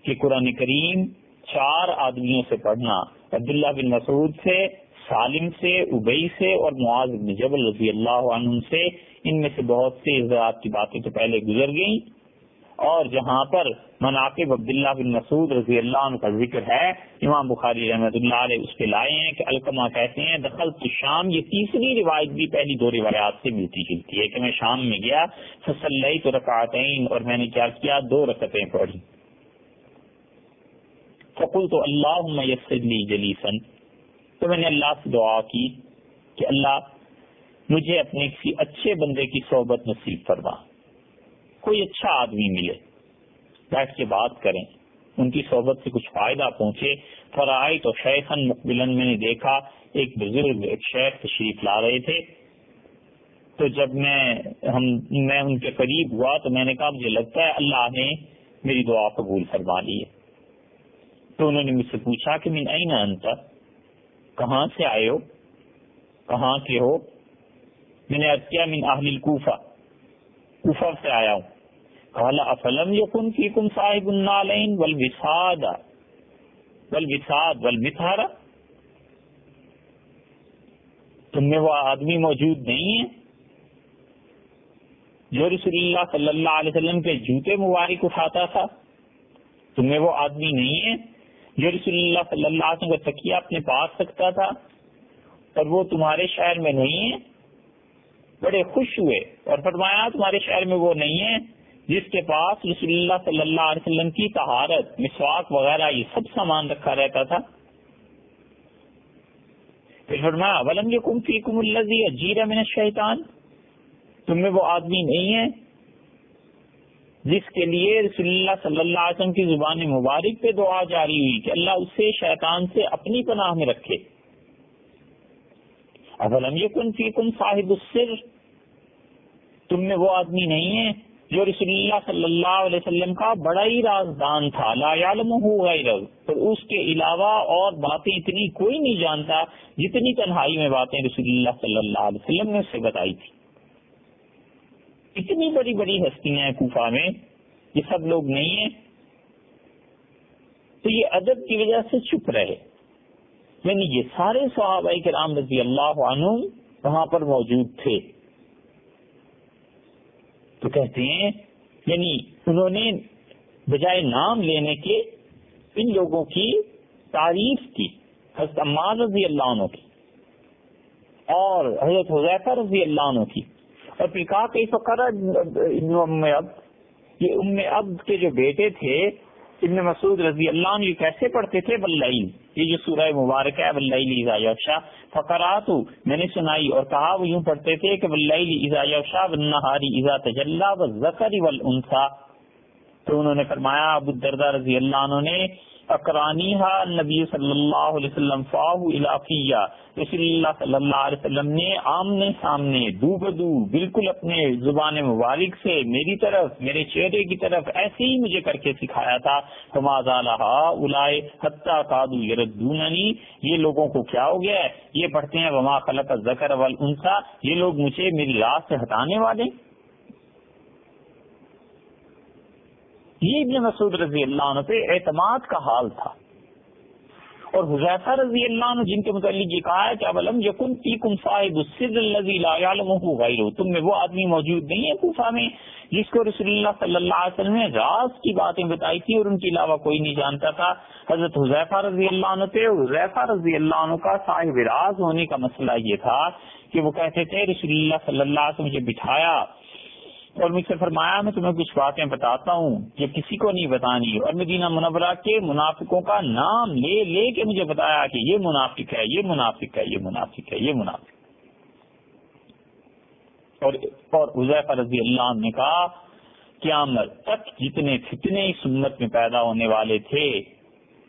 کہ قرآن کریم 4 آدمیوں سے پڑھنا، عبداللہ بن مسعود سے، سالم سے، ابی سے اور معاذ بن جبل رضی اللہ عنہ سے. ان میں سے بہت سے حضرات کی باتیں تو پہلے گزر گئیں. اور جہاں پر مناقب عبداللہ بن مسعود رضی اللہ عنہ کا ذکر ہے، امام بخاری رحمۃ اللہ علیہ اس پہ لائے ہیں کہ علقمہ کہتے ہیں دخلت شام، یہ تیسری روایت بھی پہلی دو روایات سے ملتی جلتی ہے کہ میں شام میں گیا، فصلیت رکعتین، اور میں نے کیا کیا، 2 رکعتیں پڑھی، فقلت اللہم یسر لی جلیسا، تو میں نے اللہ سے دعا کی کہ اللہ مجھے اپنے کسی اچھے بندے کی صحبت نصیب فرما، کوئی اچھا آدمی ملے، بیٹھ کے بات کریں، ان کی صحبت سے کچھ فائدہ پہنچے۔ فرائے تو شیخن مقبلن، میں نے دیکھا ایک بزرگ، ایک شیخ تشریف لا رہے تھے، تو جب میں ان کے قریب ہوا تو میں نے کہا مجھے لگتا ہے اللہ نے میری دعا قبول فرما لی ہے۔ تو انہوں نے مجھ سے پوچھا کہ من این انت، کہاں سے آئے ہو، کہاں کے ہو؟ میں نے عرض کیا من اہل الکوفہ، کوفہ سے آیا ہوں۔ قال افلم یکن فیکم صاحب النالین والوساد والمطہر، تم میں وہ آدمی موجود نہیں ہے جو رسول اللہ صلی اللہ علیہ وسلم کے جوتے مبارک اٹھاتا تھا؟ تم میں وہ آدمی نہیں ہے جو رسول اللہ صلی اللہ علیہ وسلم کا تکیہ اپنے پاس رکھتا تھا، اور وہ تمہارے شہر میں نہیں ہے؟ بڑے خوش ہوئے اور فرمایا تمہارے شہر میں وہ نہیں ہے جس کے پاس رسول اللہ صلی اللہ علیہ وسلم کی طہارت، مسواک وغیرہ یہ سب سامان رکھا رہتا تھا۔ پھر فرمایا ولم یکن فیکم الذی اجیر من الشیطان، تم میں وہ آدمی نہیں ہے جس کے لیے رسول اللہ صلی اللہ علیہ وسلم کی زبان مبارک پہ دعا جاری ہوئی کہ اللہ اسے شیطان سے اپنی پناہ میں رکھے۔ اولم یکن فیکم صاحب السر، تم میں وہ آدمی نہیں ہے جو رسول اللہ صلی اللہ علیہ وسلم کا بڑا ہی رازدان تھا، لا یعلمہ غیرہ، اور اس کے علاوہ اور باتیں اتنی کوئی نہیں جانتا جتنی تنہائی میں باتیں رسول اللہ صلی اللہ علیہ وسلم نے اسے بتائی تھی۔ اتنی بڑی بڑی ہستیاں ہیں کوفہ میں، یہ سب لوگ نہیں ہیں، تو یہ ادب کی وجہ سے چپ رہے، یعنی یہ سارے صحابہ کرام رضی اللہ عنہم وہاں پر موجود تھے۔ تو کہتے ہیں یعنی انہوں نے بجائے نام لینے کے ان لوگوں کی تعریف کی، حضرت عمار رضی اللہ عنہ کی اور حضرت حذیفہ رضی اللہ عنہ کی، اور پھر کہا کہ فقرہ ام عبد، یہ ام عبد کے جو بیٹے تھے ابن مسعود رضی اللہ عنہ، یہ کیسے پڑھتے تھے واللیل، یہ جو سورہ مبارک ہے واللیل اذا یغشی، فقرات میں نے سنائی اور کہا وہ یوں پڑھتے تھے کہ واللیل اذا یغشی والنہار اذا تجلی والذکر والانثی۔ تو انہوں نے فرمایا ابو الدرداء رضی اللہ عنہ نے اقرانیہا نبی صلی اللہ علیہ وسلم فاہو الافیہ، رسول اللہ صلی اللہ علیہ وسلم نے آمنے سامنے دو بدو بالکل اپنے زبان مبارک سے میری طرف، میرے چہرے کی طرف ایسے ہی مجھے کر کے سکھایا تھا۔ فما زالہا اولئے حتی قادوا یردوننی، یہ لوگوں کو کیا ہو گیا ہے، یہ پڑھتے ہیں وما خلق الذکر والانثی، یہ لوگ مجھے میری راہ سے ہٹانے والے۔ یہ ابن مسعود رضی اللہ عنہ پہ اعتماد کا حال تھا، اور حذیفہ رضی اللہ عنہ جن کے متعلق یہ کہا ہے کہ اولم یکن فیکم صاحب السر الذی لا یعلمہ غیرہ، تم میں وہ آدمی موجود نہیں ہے کوفہ میں جس کو رسول اللہ صلی اللہ علیہ وسلم نے راز کی باتیں بتائی تھی اور ان کے علاوہ کوئی نہیں جانتا تھا۔ حضرت حذیفہ رضی اللہ عنہ پہ حذیفہ رضی اللہ عنہ کا صاحب راز ہونے کا مسئلہ یہ تھا کہ وہ کہتے تھے رسول اللہ صلی اللہ علیہ وسلم مجھے بٹھایا اور مجھ سے فرمایا میں تمہیں کچھ باتیں بتاتا ہوں یہ کسی کو نہیں بتانی، اور مدینہ منورہ کے منافقوں کا نام لے لے کے مجھے بتایا کہ یہ منافق ہے، یہ منافق ہے، یہ منافق ہے، یہ منافق۔ اور حذیفہ رضی اللہ عنہ نے کہا قیامت تک جتنے فتنے اس امت میں پیدا ہونے والے تھے،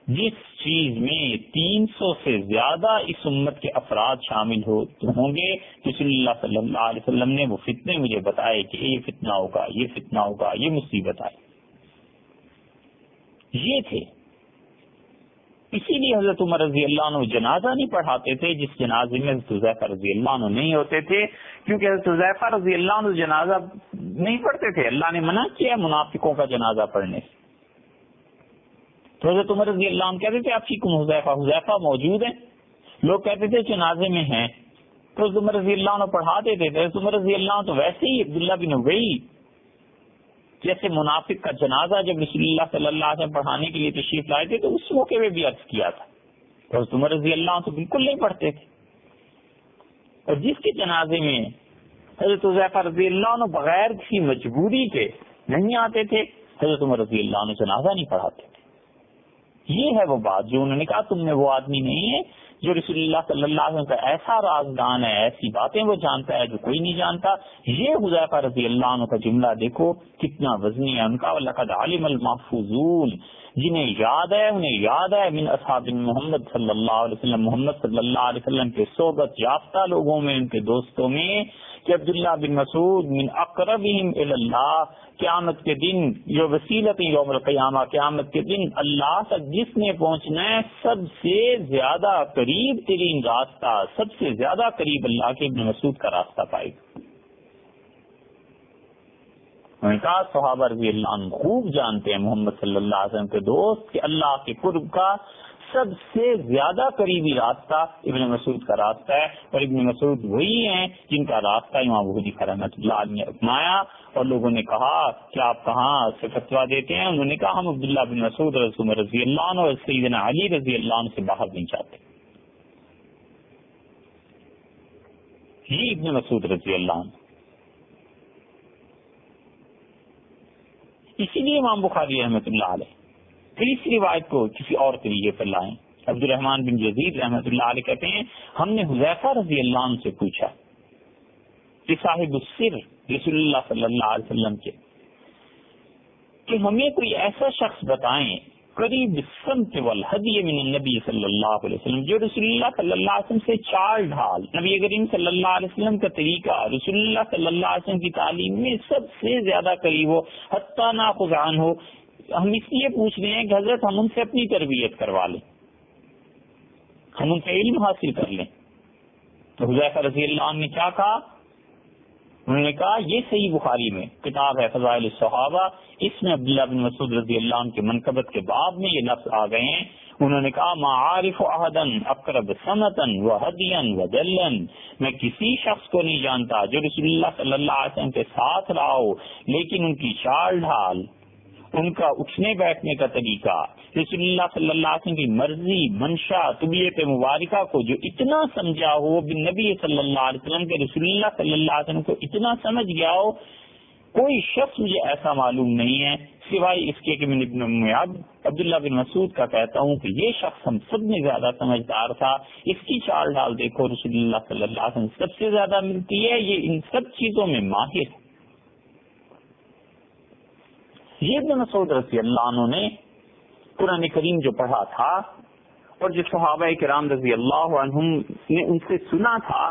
جس چیز میں 300 سے زیادہ اس امت کے افراد شامل ہوں گے، رسول اللہ صلی اللہ علیہ وسلم نے وہ فتنے مجھے بتائے کہ یہ فتنہ ہوگا، یہ فتنہ ہوگا، یہ مصیبت آئے، یہ تھے۔ اسی لیے حضرت عمر رضی اللہ عنہ جنازہ نہیں پڑھاتے تھے جس جنازے میں حضرت حذیفہ رضی اللہ عنہ نہیں ہوتے تھے، کیونکہ حضرت حذیفہ رضی اللہ عنہ جنازہ نہیں پڑھتے تھے، اللہ نے منع کیا منافقوں کا جنازہ پڑھنے سے۔ تو حضرت عمر رضی اللہ عنہ کہتے تھے آپ فیکم حذیفہ، حذیفہ موجود ہیں، لوگ کہتے تھے جنازے میں ہیں، تو حضرت عمر رضی اللہ عنہ پڑھا دیتے تھے۔ حضرت عمر رضی اللہ عنہ تو ویسے ہی عبداللہ بن ابی جیسے منافق کا جنازہ جب رسول اللہ صلی اللہ علیہ وسلم پڑھانے کے لیے تشریف لائے تھے تو اس موقع میں بھی عرض کیا تھا. حضرت عمر رضی اللہ عنہ تو بالکل نہیں پڑھتے تھے, اور جس کے جنازے میں حضرت حذیفہ رضی اللہ عنہ بغیر کسی مجبوری کے نہیں آتے تھے, حضرت عمر رضی اللہ عنہ جنازہ نہیں پڑھاتے تھے. یہ ہے وہ بات جو انہوں نے کہا تم میں وہ آدمی نہیں ہے جو رسول اللہ صلی اللہ علیہ وسلم کا ایسا رازدان ہے, ایسی باتیں وہ جانتا ہے جو کوئی نہیں جانتا. یہ حذیفہ رضی اللہ عنہ کا جملہ دیکھو کتنا وزنی ہے ان کا. وَلَقَدْ عَلِمَ الْمَحْفُوظُونَ, جنہیں یاد ہے انہیں یاد ہے, من اصحاب محمد صلی اللہ علیہ وسلم, محمد صلی اللہ علیہ وسلم کے صحبت یافتہ لوگوں میں, ان کے دوستوں میں, کہ عبداللہ بن مسعود من اقربہم الی اللہ, قیامت کے دن جو وسیلت یوم القیامہ, قیامت کے دن اللہ تک جس نے پہنچنا ہے سب سے زیادہ قریب ترین راستہ, سب سے زیادہ قریب اللہ کے ابن مسعود کا راستہ پائے گا. انہوں نے کہا صحابہ رضی اللہ عنہ خوب جانتے ہیں محمد صلی اللہ علیہ وسلم کے دوست کہ اللہ کے قرب کا سب سے زیادہ قریبی راستہ ابن مسعود کا راستہ ہے, اور ابن مسعود وہی ہیں جن کا راستہ امام ابو حنیفہ رحمۃ اللہ علیہ نے اپنایا. اور لوگوں نے کہا کہ آپ کہاں سے فتویٰ دیتے ہیں؟ انہوں نے کہا ہم عبداللہ بن مسعود رضی اللہ عنہ اور سیدنا علی رضی اللہ عنہ سے باہر نہیں جاتے. یہ ابن مسعود رضی اللہ عنہ. اسی لیے امام بخاری رحمۃ اللہ علیہ پھر اس روایت کو کسی اور طریقے پر لائیں. عبد الرحمن بن یزید رحمۃ اللہ علیہ کہتے ہیں ہم نے حذیفہ رضی اللہ عنہ سے پوچھا کہ صاحب السر رسول اللہ صلی اللہ علیہ وسلم کے, کہ ہمیں کوئی ایسا شخص بتائیں قریب السمت والہدی من النبی صلی اللہ علیہ وسلم, جو رسول اللہ صلی اللہ علیہ وسلم سے چال ڈھال, نبی کریم صلی اللہ علیہ وسلم کا طریقہ, رسول اللہ صلی اللہ علیہ وسلم کی تعلیم میں سب سے زیادہ قریب ہو, حتیٰ ناخذ عنہ ہو. ہم اس لیے پوچھ رہے ہیں کہ حضرت ہم ان سے اپنی تربیت کروا لیں, ہم ان سے علم حاصل کر لیں. تو حذیفہ رضی اللہ عنہ نے کیا کہا؟ انہوں نے کہا یہ صحیح بخاری میں کتاب ہے فضائل الصحابہ, اس میں عبداللہ بن مسعود رضی اللہ عنہ کے منقبت کے باب میں یہ لفظ آ گئے ہیں. انہوں نے کہا ما عارف احدا اقرب سمتا وهدیا ودلا, میں کسی شخص کو نہیں جانتا جو رسول اللہ صلی اللہ علیہ وسلم کے ساتھ رہا ہو لیکن ان کی چال ڈھال, ان کا اٹھنے بیٹھنے کا طریقہ, رسول اللہ صلی اللہ علیہ وسلم کی مرضی, منشا, طبیعت مبارکہ کو جو اتنا سمجھا ہو, نبی صلی اللہ علیہ وسلم کے رسول اللہ صلی اللہ علیہ وسلم کو اتنا سمجھ گیا ہو, کوئی شخص مجھے ایسا معلوم نہیں ہے سوائے اس کے کہ میں ابن عبداللہ بن مسعود کا کہتا ہوں کہ یہ شخص ہم سب میں زیادہ سمجھدار تھا, اس کی چال ڈال دیکھو رسول اللہ صلی اللہ علیہ وسلم سب سے زیادہ ملتی ہے, یہ ان سب چیزوں میں ماہر ہے. یہ ابن مسعود رضی اللہ عنہ نے قرآن کریم جو پڑھا تھا اور جو صحابہ کرام رضی اللہ عنہم نے ان سے سنا تھا,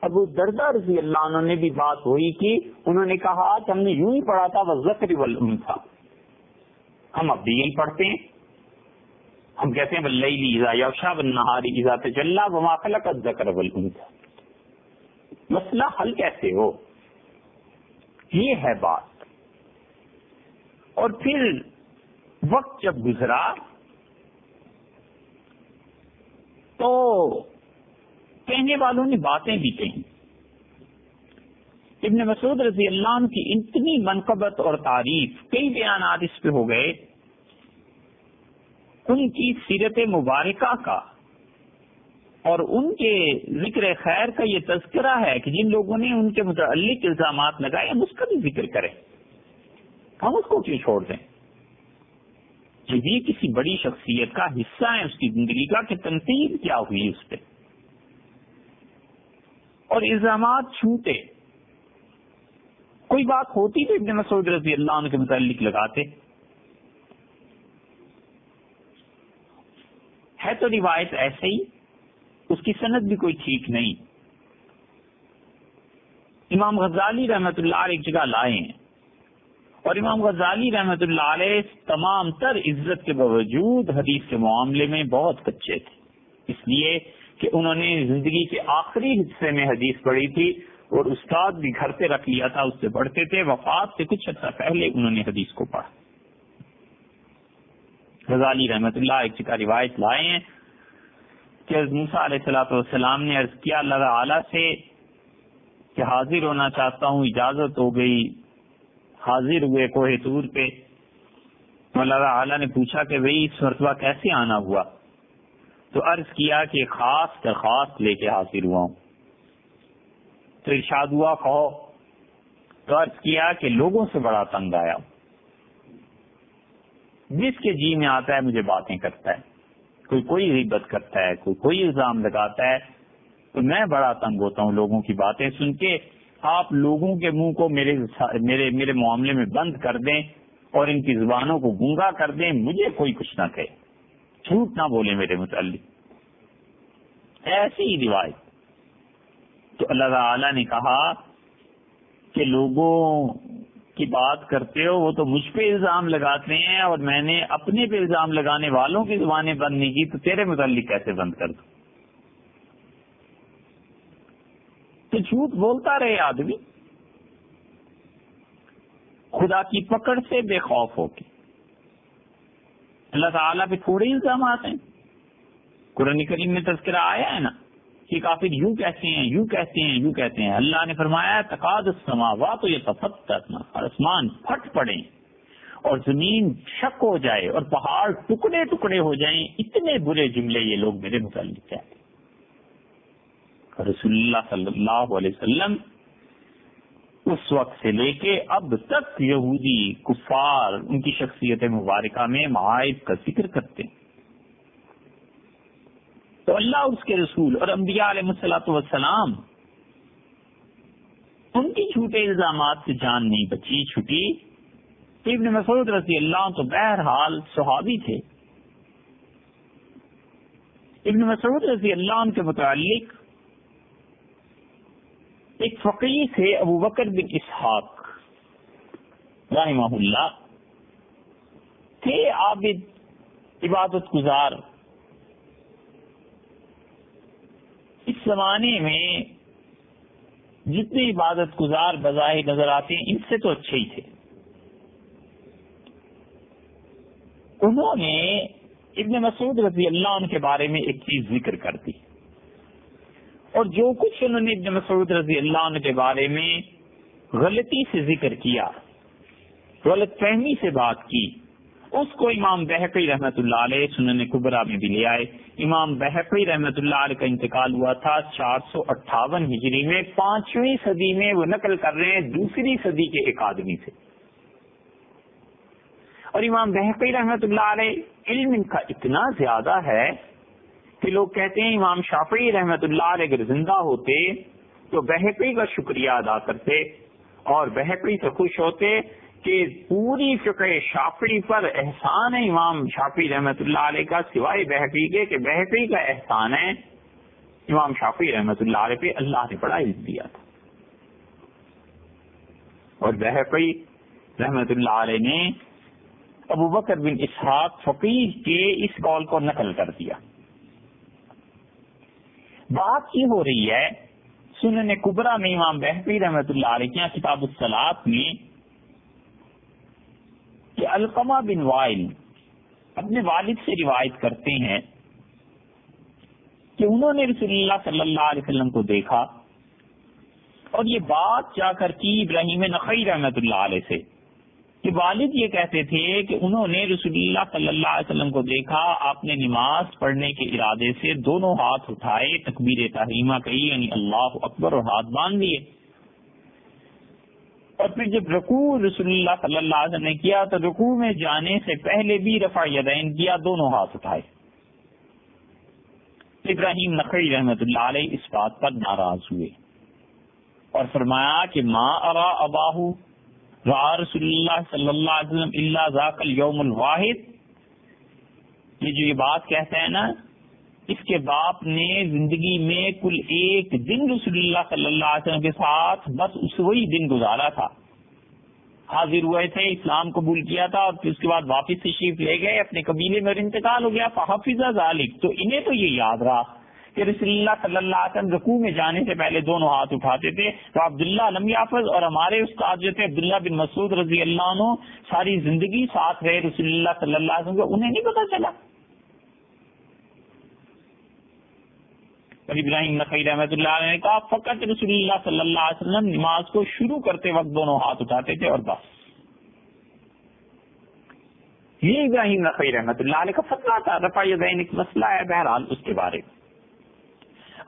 ابو دردہ رضی اللہ عنہ نے بھی بات وہی کی. انہوں نے کہا کہ ہم نے یوں ہی پڑھا تھا والذکر والانثی, ہم اب بھی یہی پڑھتے ہیں, ہم کہتے ہیں واللیل اذا یغشی والنہار اذا تجلی وما خلق الذکر والانثی. مسئلہ حل کیسے ہو, یہ ہے بات. اور پھر وقت جب گزرا تو کہنے والوں نے باتیں بھی کہیں. ابن مسعود رضی اللہ عنہ کی اتنی منقبت اور تعریف, کئی بیانات اس پہ ہو گئے, ان کی سیرت مبارکہ کا اور ان کے ذکر خیر کا یہ تذکرہ ہے کہ جن لوگوں نے ان کے متعلق الزامات لگائے ہم اس کا بھی ذکر کریں, ہم اس کو کیوں چھوڑ دیں. یہ بھی کسی بڑی شخصیت کا حصہ ہے اس کی زندگی کا کہ تنقید کیا ہوئی اس پہ, اور الزامات چھوٹے. کوئی بات ہوتی تو ابن مسعود رضی اللہ عنہ کے متعلق لگاتے. ہے تو روایت ایسے ہی, اس کی سند بھی کوئی ٹھیک نہیں. امام غزالی رحمت اللہ علیہ ایک جگہ لائے ہیں, اور امام غزالی رحمت اللہ علیہ تمام تر عزت کے باوجود حدیث کے معاملے میں بہت کچے تھے, اس لیے کہ انہوں نے زندگی کے آخری حصے میں حدیث پڑھی تھی اور استاد بھی گھر پہ رکھ لیا تھا, اس سے پڑھتے تھے. وفات سے کچھ عرصہ پہلے انہوں نے حدیث کو پڑھا. غزالی رحمت اللہ ایک جگہ روایت لائے ہیں کہ حضرت موسیٰ علیہ الصلوۃ والسلام نے عرض کیا اللہ تعالیٰ سے کہ حاضر ہونا چاہتا ہوں, اجازت ہو گئی. حاضر ہوئے کوہ طور پہ. اللہ تعالیٰ نے پوچھا کہ بھئی اس مرتبہ کیسے آنا ہوا؟ تو عرض کیا کہ خاص درخواست لے کے حاضر ہوا ہوں. تو ارشاد ہوا کہو. تو عرض کیا کہ لوگوں سے بڑا تنگ آیا ہوں. جس کے جی میں آتا ہے مجھے باتیں کرتا ہے, کوئی غیبت کرتا ہے, کوئی الزام لگاتا ہے, تو میں بڑا تنگ ہوتا ہوں لوگوں کی باتیں سن کے. آپ لوگوں کے منہ کو میرے معاملے میں بند کر دیں اور ان کی زبانوں کو گونگا کر دیں, مجھے کوئی کچھ نہ کہے, جھوٹ نہ بولے میرے متعلق. ایسی ہی روایت. تو اللہ تعالی نے کہا کہ لوگوں کی بات کرتے ہو, وہ تو مجھ پہ الزام لگاتے ہیں, اور میں نے اپنے پہ الزام لگانے والوں کی زبانیں بند نہیں کی, تو تیرے متعلق کیسے بند کر دوں؟ تو جھوٹ بولتا رہے آدمی خدا کی پکڑ سے بے خوف ہو کے. اللہ تعالیٰ پہ تھوڑے الزامات ہیں. قرآن کریم میں تذکرہ آیا ہے نا کہ کافر یوں کہتے ہیں, یوں کہتے ہیں, یوں کہتے ہیں. اللہ نے فرمایا تکاد السماوات یتفطرن, اور آسمان پھٹ پڑے اور زمین شک ہو جائے اور پہاڑ ٹکڑے ٹکڑے ہو جائیں, اتنے برے جملے یہ لوگ میرے متعلق کہتے ہیں. رسول اللہ صلی اللہ علیہ وسلم اس وقت سے لے کے اب تک یہودی کفار ان کی شخصیت مبارکہ میں معائب کا ذکر کرتے ہیں. تو اللہ اس کے رسول اور انبیاء علیہ الصلوۃ والسلام ان کی جھوٹے الزامات سے جان نہیں بچی چھٹی. ابن مسعود رضی اللہ عنہ تو بہرحال صحابی تھے. ابن مسعود رضی اللہ عنہ کے متعلق ایک فقیہ تھے ابو بکر بن اسحاق رحمہ اللہ, تھے عابد, عبادت گزار. اس زمانے میں جتنے عبادت گزار بظاہر نظر آتے ہیں ان سے تو اچھے ہی تھے. انہوں نے ابن مسعود رضی اللہ عنہ کے بارے میں ایک چیز ذکر کر دی, اور جو کچھ انہوں نے ابن مسعود رضی اللہ عنہ کے بارے میں غلطی سے ذکر کیا, غلط فہمی سے بات کی, اس کو امام بہقی رحمۃ اللہ علیہ سنن کبریٰ میں بھی لے آئے. امام بہقی رحمۃ اللہ علیہ کا انتقال ہوا تھا 458 ہجری میں. 5ویں صدی میں وہ نقل کر رہے ہیں دوسری صدی کے ایک آدمی سے. اور امام بہقی رحمۃ اللہ علیہ علم ان کا اتنا زیادہ ہے کہ لوگ کہتے ہیں امام شافعی رحمۃ اللہ علیہ اگر زندہ ہوتے تو بہقی کا شکریہ ادا کرتے اور بہقی سے خوش ہوتے کہ پوری فقہ شافعی پر احسان ہے امام شافعی رحمۃ اللہ علیہ کا, سوائے بہقی کے کہ بہقی کا احسان ہے امام شافعی رحمۃ اللہ علیہ پہ, اللہ نے بڑا علم دیا تھا. اور بہقی رحمۃ اللہ علیہ نے ابو بکر بن اسحاق فقیہ کے اس قول کو نقل کر دیا. بات یہ ہو رہی ہے سنن کبریٰ میں امام بہقی رحمۃ اللہ علیہ کے کتاب الصلاۃ میں کہ علقمہ بن وائل اپنے والد سے روایت کرتے ہیں کہ انہوں نے رسول اللہ صلی اللہ علیہ وسلم کو دیکھا, اور یہ بات جا کر کی ابراہیم نخعی رحمۃ اللہ علیہ سے کہ والد یہ کہتے تھے کہ انہوں نے رسول اللہ صلی اللہ علیہ وسلم کو دیکھا, آپ نے نماز پڑھنے کے ارادے سے دونوں ہاتھ اٹھائے, تکبیر تحریمہ کہی یعنی اللہ اکبر, اور ہاتھ باندھ دیے, اور پھر جب رکوع رسول اللہ صلی اللہ علیہ وسلم نے کیا تو رکوع میں جانے سے پہلے بھی رفع یدین کیا, دونوں ہاتھ اٹھائے. ابراہیم نخعی رحمۃ اللہ علیہ اس بات پر ناراض ہوئے اور فرمایا کہ ما ارا اباہ رأى رسول اللہ صلی اللہ علیہ وسلم الا ذاک الیوم الواحد. یہ جو یہ بات کہتا ہے نا, اس کے باپ نے زندگی میں کل ایک دن رسول اللہ صلی اللہ علیہ وسلم کے ساتھ بس اس وہی دن گزارا تھا. حاضر ہوئے تھے, اسلام قبول کیا تھا, اور پھر اس کے بعد واپس تشریف لے گئے اپنے قبیلے میں, اور انتقال ہو گیا. فحفظ ذالک, تو انہیں تو یہ یاد رہا کہ رسول اللہ صلی اللہ علیہ وسلم رکوع میں جانے سے پہلے دونوں ہاتھ اٹھاتے تھے. تو عبداللہ لم یحفظ اور ہمارے استاد جو تھے عبداللہ بن مسعود رضی اللہ عنہ ساری زندگی ساتھ رہے رسول اللہ صلی اللہ علیہ وسلم, انہیں نہیں پتا چلا. اور ابراہیم نخعی رحمۃ اللہ علیہ نے کہا فقط رسول اللہ صلی اللہ علیہ وسلم نماز کو شروع کرتے وقت دونوں ہاتھ اٹھاتے تھے اور بس. یہ ابراہیم نخعی رحمۃ اللہ علیہ کا فتویٰ تھا، رفع یدین ایک مسئلہ ہے بہرحال اس کے بارے میں۔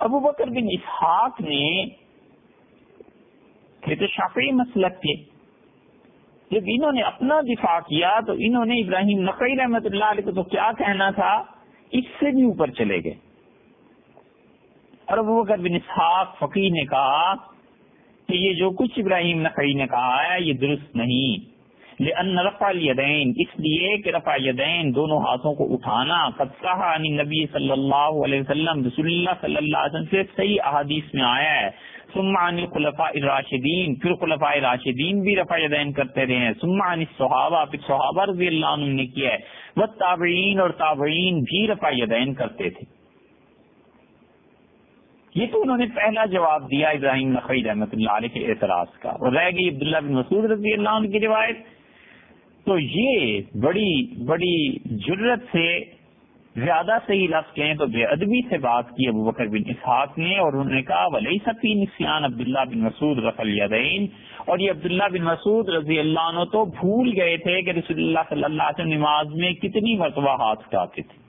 ابو بکر بن اسحاق نے یہ تو شافعی مسلک تھے، جب انہوں نے اپنا دفاع کیا تو انہوں نے ابراہیم نخعی رحمۃ اللہ علیہ کو تو کیا کہنا تھا، اس سے بھی اوپر چلے گئے۔ اور ابو بکر بن اسحاق فقیہ نے کہا کہ یہ جو کچھ ابراہیم نخعی نے کہا ہے یہ درست نہیں، لأن رفع الیدین، اس لیے کہ رفع یدین دونوں ہاتھوں کو اٹھانا قد صح عن النبی صلی اللہ علیہ وسلم، رسول اللہ صلی اللہ علیہ وسلم سے صحیح احادیث میں آیا ہے۔ ثم عن الخلفاء الراشدین، پھر خلفاء راشدین بھی رفع یدین کرتے رہے ہیں۔ ثم عن الصحابہ، پھر صحابہ رضی اللہ عنہم نے کیا ہے۔ والتابعین، اور تابعین بھی رفع یدین کرتے تھے۔ یہ تو انہوں نے پہلا جواب دیا ابراہیم نخعی رحمۃ اللہ علیہ کے اعتراض کا، اور رہ گئی عبداللہ بن مسعود رضی اللہ عنہ کی روایت۔ تو یہ بڑی جرت سے، زیادہ صحیح لفظ کہیں تو بے ادبی سے بات کی ابو بکر بن اسحاق نے، اور انہوں نے کہا ولیس فی نسیان عبداللہ بن مسعود رفع الیدین، اور یہ عبداللہ بن مسعود رضی اللہ عنہ تو بھول گئے تھے کہ رسول اللہ صلی اللہ علیہ وسلم نماز میں کتنی مرتبہ ہاتھ اٹھاتے تھے،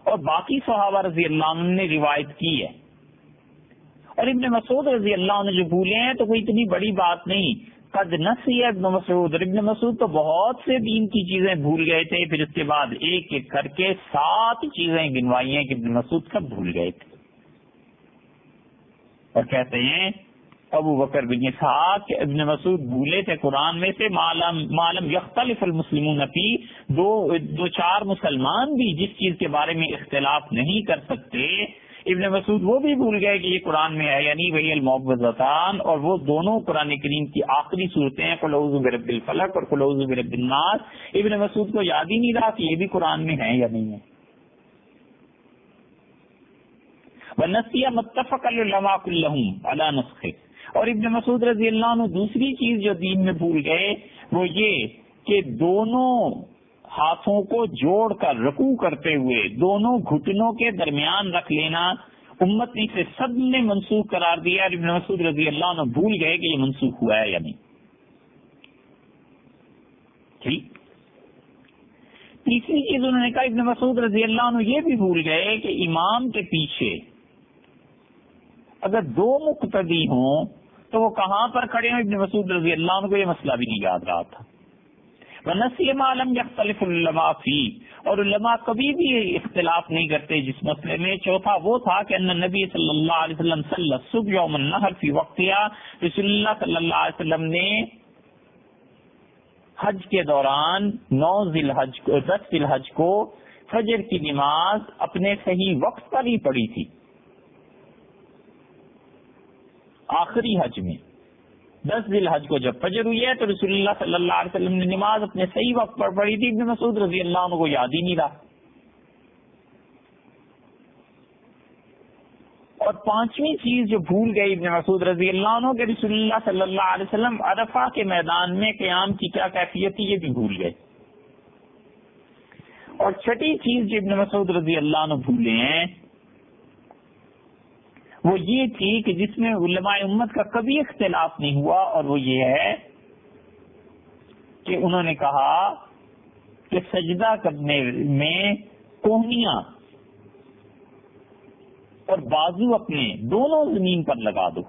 اور باقی صحابہ رضی اللہ عنہ نے روایت کی ہے۔ اور ابن مسعود رضی اللہ عنہ جو بھولے ہیں تو کوئی اتنی بڑی بات نہیں، قد نسی ابن مسعود، اور ابن مسعود تو بہت سے دین کی چیزیں بھول گئے تھے، پھر اس کے بعد ایک ایک کر کے 7 چیزیں گنوائی ہیں کہ ابن مسعود کب بھول گئے تھے۔ اور کہتے ہیں ابو بکر بن اسحاق کہ ابن مسعود بھولے تھے قرآن میں سے معلوم یختلف المسلمون فی، دو چار مسلمان بھی جس چیز کے بارے میں اختلاف نہیں کر سکتے، ابن مسعود وہ بھی بھول گئے کہ یہ قرآن میں ہے، یعنی وہی المعوذتان، اور وہ دونوں قرآن کریم کی آخری صورتیں ہیں، قل اعوذ برب الفلق اور قل اعوذ برب الناس۔ ابن مسعود کو یاد ہی نہیں رہا کہ یہ بھی قرآن میں ہے یا نہیں ہے۔ وَنَسِيَ مَتَّفَقَ الْعُلَمَاءُ كُلُّهُمْ عَلَى نَسْخِهِ، اور ابن مسعود رضی اللہ عنہ دوسری چیز جو دین میں بھول گئے وہ یہ کہ دونوں ہاتھوں کو جوڑ کر رکوع کرتے ہوئے دونوں گھٹنوں کے درمیان رکھ لینا امت نے سے سب نے منسوخ قرار دیا، اور ابن مسعود رضی اللہ عنہ بھول گئے کہ یہ منسوخ ہوا ہے یا نہیں۔ ٹھیک، تیسری چیز انہوں نے کہا ابن مسعود رضی اللہ عنہ یہ بھی بھول گئے کہ امام کے پیچھے اگر 2 مقتدی ہوں تو وہ کہاں پر کھڑے ہوں، ابن مسعود رضی اللہ عنہ کو یہ مسئلہ بھی نہیں یاد رہا تھا۔ وَنَسِيَ مَا لَمْ يَخْتَلِفُ الْعُلَمَاءُ فِيهِ، اور علماء کبھی بھی اختلاف نہیں کرتے جس مسئلے میں۔ چوتھا وہ تھا کہ ان نبی صلی اللہ علیہ وسلم صلی الصبح یوم النحر فی وقتها، رسول اللہ صلی اللہ علیہ وسلم نے حج کے دوران 10 ذی الحج کو فجر کی نماز اپنے صحیح وقت پر ہی پڑھی تھی، آخری حج میں 10 ذی الحج کو جب فجر ہوئی ہے تو رسول اللہ صلی اللہ علیہ وسلم نے نماز اپنے صحیح وقت پر پڑھی تھی، ابن مسعود رضی اللہ عنہ کو یاد ہی نہیں رہا۔ اور 5ویں چیز جو بھول گئی ابن مسعود رضی اللہ عنہ کہ رسول اللہ صلی اللہ علیہ وسلم عرفہ کے میدان میں قیام کی کیا کیفیت تھی یہ بھی بھول گئے۔ اور 6ٹھی چیز جو ابن مسعود رضی اللہ عنہ بھولے ہیں وہ یہ تھی کہ جس میں علماء امت کا کبھی اختلاف نہیں ہوا، اور وہ یہ ہے کہ انہوں نے کہا کہ سجدہ کرنے میں کوہنیاں اور بازو اپنے دونوں زمین پر لگا دو۔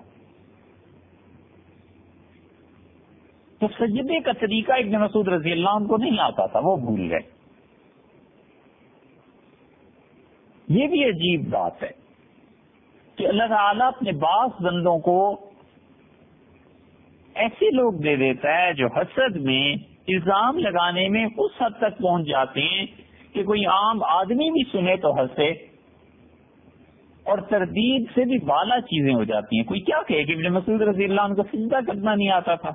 تو سجدے کا طریقہ ابن مسعود رضی اللہ عنہ کو نہیں آتا تھا، وہ بھول گئے۔ یہ بھی عجیب بات ہے کہ اللہ تعالیٰ اپنے بعض بندوں کو ایسے لوگ دے دیتا ہے جو حسد میں الزام لگانے میں اس حد تک پہنچ جاتے ہیں کہ کوئی عام آدمی بھی سنے تو ہنسے، اور تردید سے بھی بالا چیزیں ہو جاتی ہیں۔ کوئی کیا کہے کہ ابن مسعود رضی اللہ عنہ کو سجدہ کرنا نہیں آتا تھا۔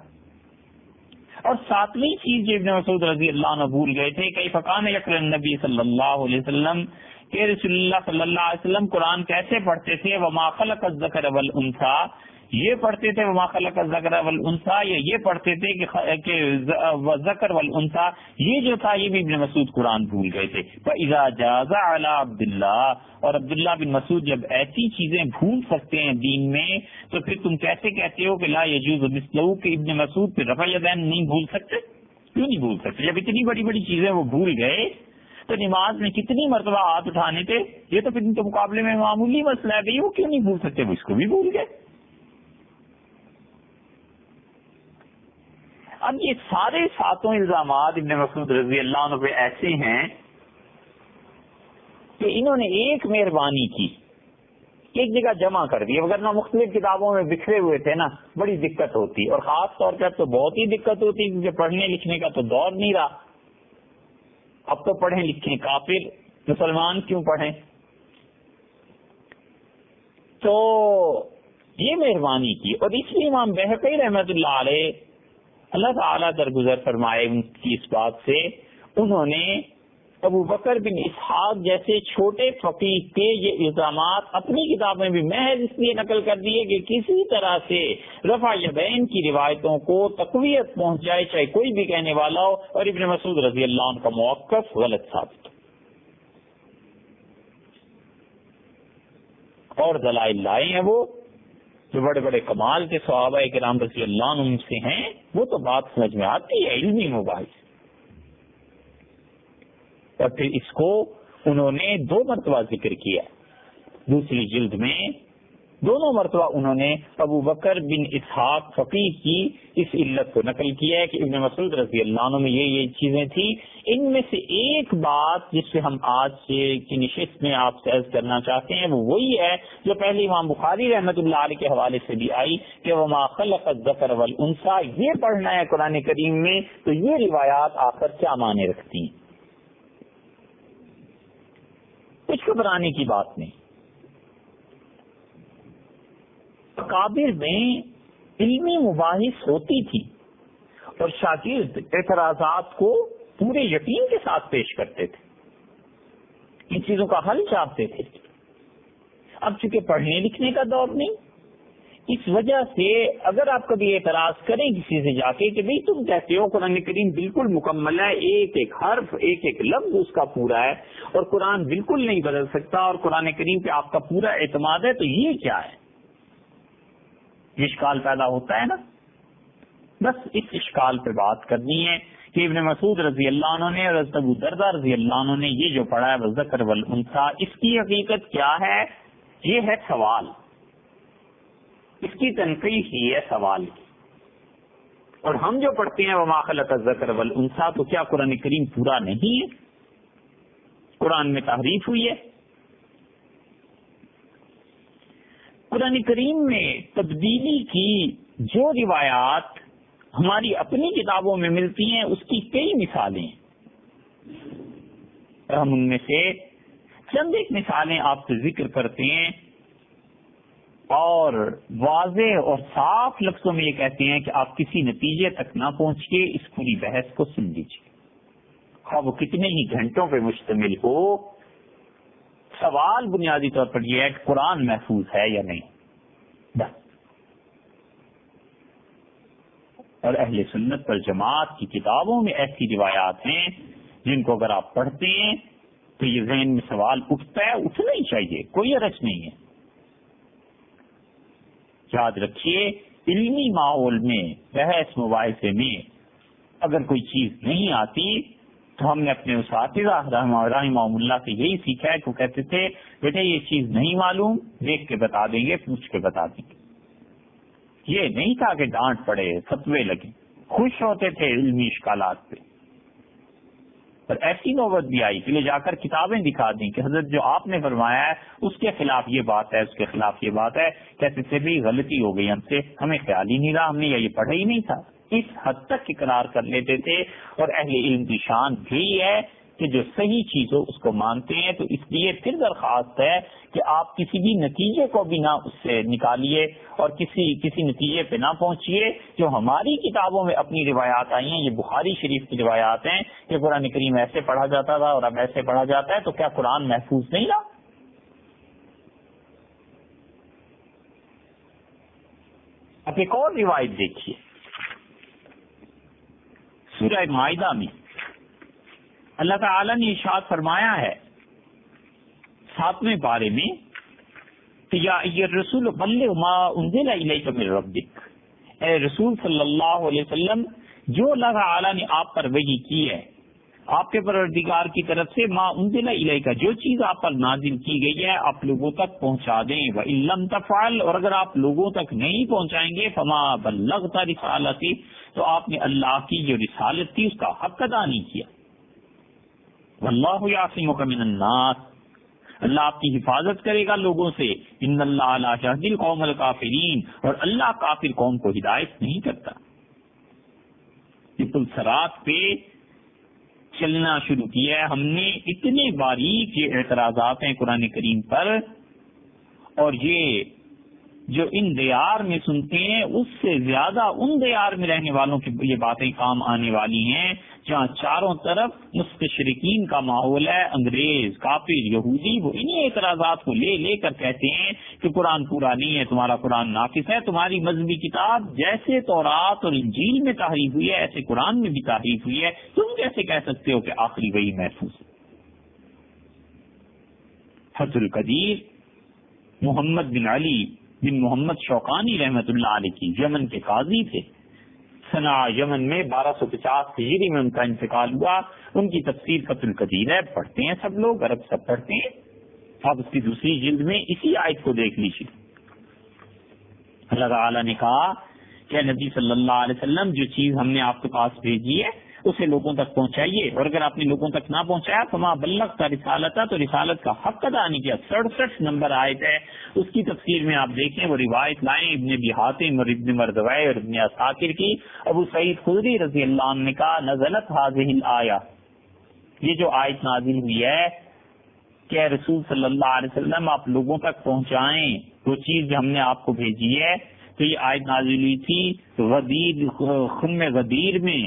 اور 7ویں چیز جو ابن مسعود رضی اللہ عنہ بھول گئے تھے، کیف کان یقرأ النبی صلی اللہ علیہ وسلم، کہ رسول اللہ صلی اللہ علیہ وسلم قرآن کیسے پڑھتے تھے، وما خلق الذکر والانثی یہ پڑھتے تھے، وما خلق الذکر والانثی، یا یہ پڑھتے تھے کہ ذکر والانثی یہ جو تھا یہ بھی ابن مسعود قرآن بھول گئے تھے. فاذا جاز علی عبد اللہ، اور عبداللہ بن مسعود جب ایسی چیزیں بھول سکتے ہیں دین میں تو پھر تم کیسے کہتے ہو کہ لا یجوز مثلہ، کہ ابن مسعود پھر رفع یدین نہیں بھول سکتے؟ کیوں نہیں بھول سکتے؟ جب اتنی بڑی بڑی چیزیں وہ بھول گئے تو نماز میں کتنی مرتبہ ہاتھ اٹھانے تھے، یہ تو پھر ان کے مقابلے میں معمولی مسئلہ ہے، وہ کیوں نہیں بھول سکتے؟ وہ اس کو بھی بھول گئے. اب یہ سارے ساتوں الزامات ابن مسعود رضی اللہ عنہ پہ ایسے ہیں کہ انہوں نے ایک مہربانی کی، ایک جگہ جمع کر دی، ورنہ مختلف کتابوں میں بکھرے ہوئے تھے نا بڑی دقت ہوتی، اور خاص طور پر تو بہت ہی دقت ہوتی کیونکہ پڑھنے لکھنے کا تو دور نہیں رہا. اب تو پڑھیں لکھیں کافر، مسلمان کیوں پڑھیں؟ تو یہ مہربانی کی، اور اس لیے امام بہقی رحمۃ اللہ علیہ اللہ تعالیٰ درگزر فرمائے ان کی اس بات سے، انہوں نے ابو بکر بن اسحاق جیسے چھوٹے فقیہ کے یہ الزامات اپنی کتاب میں بھی محض اس لیے نقل کر دیے کہ کسی طرح سے رفع یدین کی روایتوں کو تقویت پہنچ جائے، چاہے کوئی بھی کہنے والا ہو، اور ابن مسعود رضی اللہ عنہ کا موقف غلط ثابت. اور دلائل لائے ہیں وہ جو بڑے بڑے کمال کے صحابہ کرام رضی اللہ عنہ سے ہیں، وہ تو بات سمجھ میں آتی ہے علمی مباحث. اور پھر اس کو انہوں نے 2 مرتبہ ذکر کیا، دوسری جلد میں دونوں مرتبہ انہوں نے ابو بکر بن اسحاق فقیہ کی اس علت کو نقل کیا ہے کہ ابن مسعود رضی اللہ عنہ میں یہ چیزیں تھیں. ان میں سے ایک بات جس سے ہم آج کی نشست میں آپ سے عرض کرنا چاہتے ہیں وہ وہی ہے جو پہلے امام بخاری رحمۃ اللہ علیہ کے حوالے سے بھی آئی کہ وما خلق الذکر والانثی یہ پڑھنا ہے قرآن کریم میں، تو یہ روایات آخر کیا معنی رکھتی ہیں؟ کچھ گھبرانے کی بات نہیں. اکابر میں علمی مباحث ہوتی تھی اور شاگرد اعتراضات کو پورے یقین کے ساتھ پیش کرتے تھے، ان چیزوں کا حل چاہتے تھے. اب چونکہ پڑھنے لکھنے کا دور نہیں، اس وجہ سے اگر آپ کبھی اعتراض کریں کسی سے جا کے کہ بھئی تم کہتے ہو قرآن کریم بالکل مکمل ہے، ایک ایک حرف ایک ایک لفظ اس کا پورا ہے اور قرآن بالکل نہیں بدل سکتا اور قرآن کریم پہ آپ کا پورا اعتماد ہے، تو یہ کیا ہے؟ یہ اشکال پیدا ہوتا ہے نا. بس اس اشکال پہ بات کرنی ہے کہ ابن مسعود رضی اللہ عنہ نے اور حضرت ابو درداء رضی اللہ عنہ نے یہ جو پڑھا ہے والذکر والانثی، اس کی حقیقت کیا ہے؟ یہ ہے سوال، اس کی تنقیح ہی ہے سوال کی. اور ہم جو پڑھتے ہیں وما خلق الذکر والانثی، تو کیا قرآن کریم پورا نہیں ہے؟ قرآن میں تحریف ہوئی ہے؟ قرآن کریم میں تبدیلی کی جو روایات ہماری اپنی کتابوں میں ملتی ہیں اس کی کئی مثالیں ہیں. ہم ان میں سے چند ایک مثالیں آپ سے ذکر کرتے ہیں اور واضح اور صاف لفظوں میں یہ کہتے ہیں کہ آپ کسی نتیجے تک نہ پہنچ کے اس پوری بحث کو سن لیجیے، خواہ وہ کتنے ہی گھنٹوں پہ مشتمل ہو. سوال بنیادی طور پر یہ ہے کہ قرآن محفوظ ہے یا نہیں، بس. اور اہل سنت پر جماعت کی کتابوں میں ایسی روایات ہیں جن کو اگر آپ پڑھتے ہیں تو یہ ذہن میں سوال اٹھتا ہے، اٹھنا ہی چاہیے، کوئی حرج نہیں ہے. یاد رکھیے علمی ماحول میں بحث مباحثے میں اگر کوئی چیز نہیں آتی تو ہم نے اپنے اساتذہ رحمہم اللہ سے یہی سیکھا ہے کہ وہ کہتے تھے بیٹے یہ چیز نہیں معلوم، دیکھ کے بتا دیں گے، پوچھ کے بتا دیں گے. یہ نہیں تھا کہ ڈانٹ پڑے فتوے لگے، خوش ہوتے تھے علمی اشکالات پہ. اور ایسی نوبت بھی آئی کہ لے جا کر کتابیں دکھا دیں کہ حضرت جو آپ نے فرمایا ہے اس کے خلاف یہ بات ہے، اس کے خلاف یہ بات ہے. کہتے تھے بھی غلطی ہو گئی ہم سے، ہمیں خیال ہی نہیں رہا، ہم نے یہ پڑھا ہی نہیں تھا. اس حد تک اقرار کر لیتے تھے. اور اہل علم کی شان بھی ہے کہ جو صحیح چیز ہو اس کو مانتے ہیں. تو اس لیے پھر درخواست ہے کہ آپ کسی بھی نتیجے کو بھی نہ اس سے نکالیے اور کسی نتیجے پہ نہ پہنچیے. جو ہماری کتابوں میں اپنی روایات آئی ہیں، یہ بخاری شریف کی روایات ہیں کہ قرآن کریم ایسے پڑھا جاتا تھا اور اب ایسے پڑھا جاتا ہے، تو کیا قرآن محفوظ نہیں رہا؟ اب ایک اور روایت دیکھیے، سورہ مائدہ میں اللہ تعالی نے ارشاد فرمایا ہے 7ویں پارے میں کہ یا ایھا الرسول بلغ ما انزل الیک من ربک، اے رسول صلی اللہ علیہ وسلم، جو اللہ تعالی نے آپ پر وحی کی ہے آپ کے پروردگار کی طرف سے، ما انزل الیک، جو چیز آپ پر نازل کی گئی ہے آپ لوگوں تک پہنچا دیں. وَإِن لَّمْ تَفْعَلْ، اور اگر آپ لوگوں تک نہیں پہنچائیں گے، فَمَا بَلَّغْتَ رِسَالَتِي، تو آپ نے اللہ کی جو رسالت تھی اس کا حق ادا نہیں کیا. وَاللَّهُ يَعْصِمُكَ مِنَ النَّاسِ، اللہ آپ کی حفاظت کرے گا لوگوں سے. ان اللہ لا یہدی القوم الکافرین، اور اللہ کافر قوم کو ہدایت نہیں کرتا. یہ پل صراط پہ چلنا شروع کیا ہے ہم نے. اتنے باریک یہ اعتراضات ہیں قرآن کریم پر، اور یہ جو ان دیار میں سنتے ہیں اس سے زیادہ ان دیار میں رہنے والوں کی یہ باتیں کام آنے والی ہیں جہاں چاروں طرف مستشرقین کا ماحول ہے. انگریز، کافر، یہودی، وہ انہی اعتراضات کو لے کر کہتے ہیں کہ قرآن پورا نہیں ہے، تمہارا قرآن ناقص ہے. تمہاری مذہبی کتاب جیسے تورات اور انجیل میں تحریف ہوئی ہے ایسے قرآن میں بھی تحریف ہوئی ہے. تم کیسے کہہ سکتے ہو کہ آخری وحی محفوظ ہے؟ فتح القدیر محمد بن علی بن محمد شوقانی رحمت اللہ علیہ کی یمن کے قاضی تھے. سنا یمن میں 1250 ہجری میں ان کا انتقال ہوا. ان کی تفسیر فتح القدیر ہے، پڑھتے ہیں سب لوگ، عرب سب پڑھتے ہیں. آپ اس کی دوسری جلد میں اسی آیت کو دیکھ لیجیے. اللہ تعالی نے کہا کہ نبی صلی اللہ علیہ وسلم، جو چیز ہم نے آپ کے پاس بھیجی ہے اسے لوگوں تک پہنچائیے، اور اگر آپ نے لوگوں تک نہ پہنچایا فما بلغت رسالتا، تو رسالت کا حق ادا نہیں کیا. 67 نمبر آیت ہے. اس کی تفسیر میں آپ دیکھیں وہ روایت لائیں ابن ابی حاتم اور ابن مردوی اور ابن عساکر کی. ابو سعید خدری رضی اللہ عنہ نے کہا نزلت هذه الآیہ، یہ جو آیت نازل ہوئی ہے کہ رسول صلی اللہ علیہ وسلم آپ لوگوں تک پہنچائیں وہ چیز جو ہم نے آپ کو بھیجی ہے، تو یہ آیت نازل ہوئی تھی غدیر، خم غدیر میں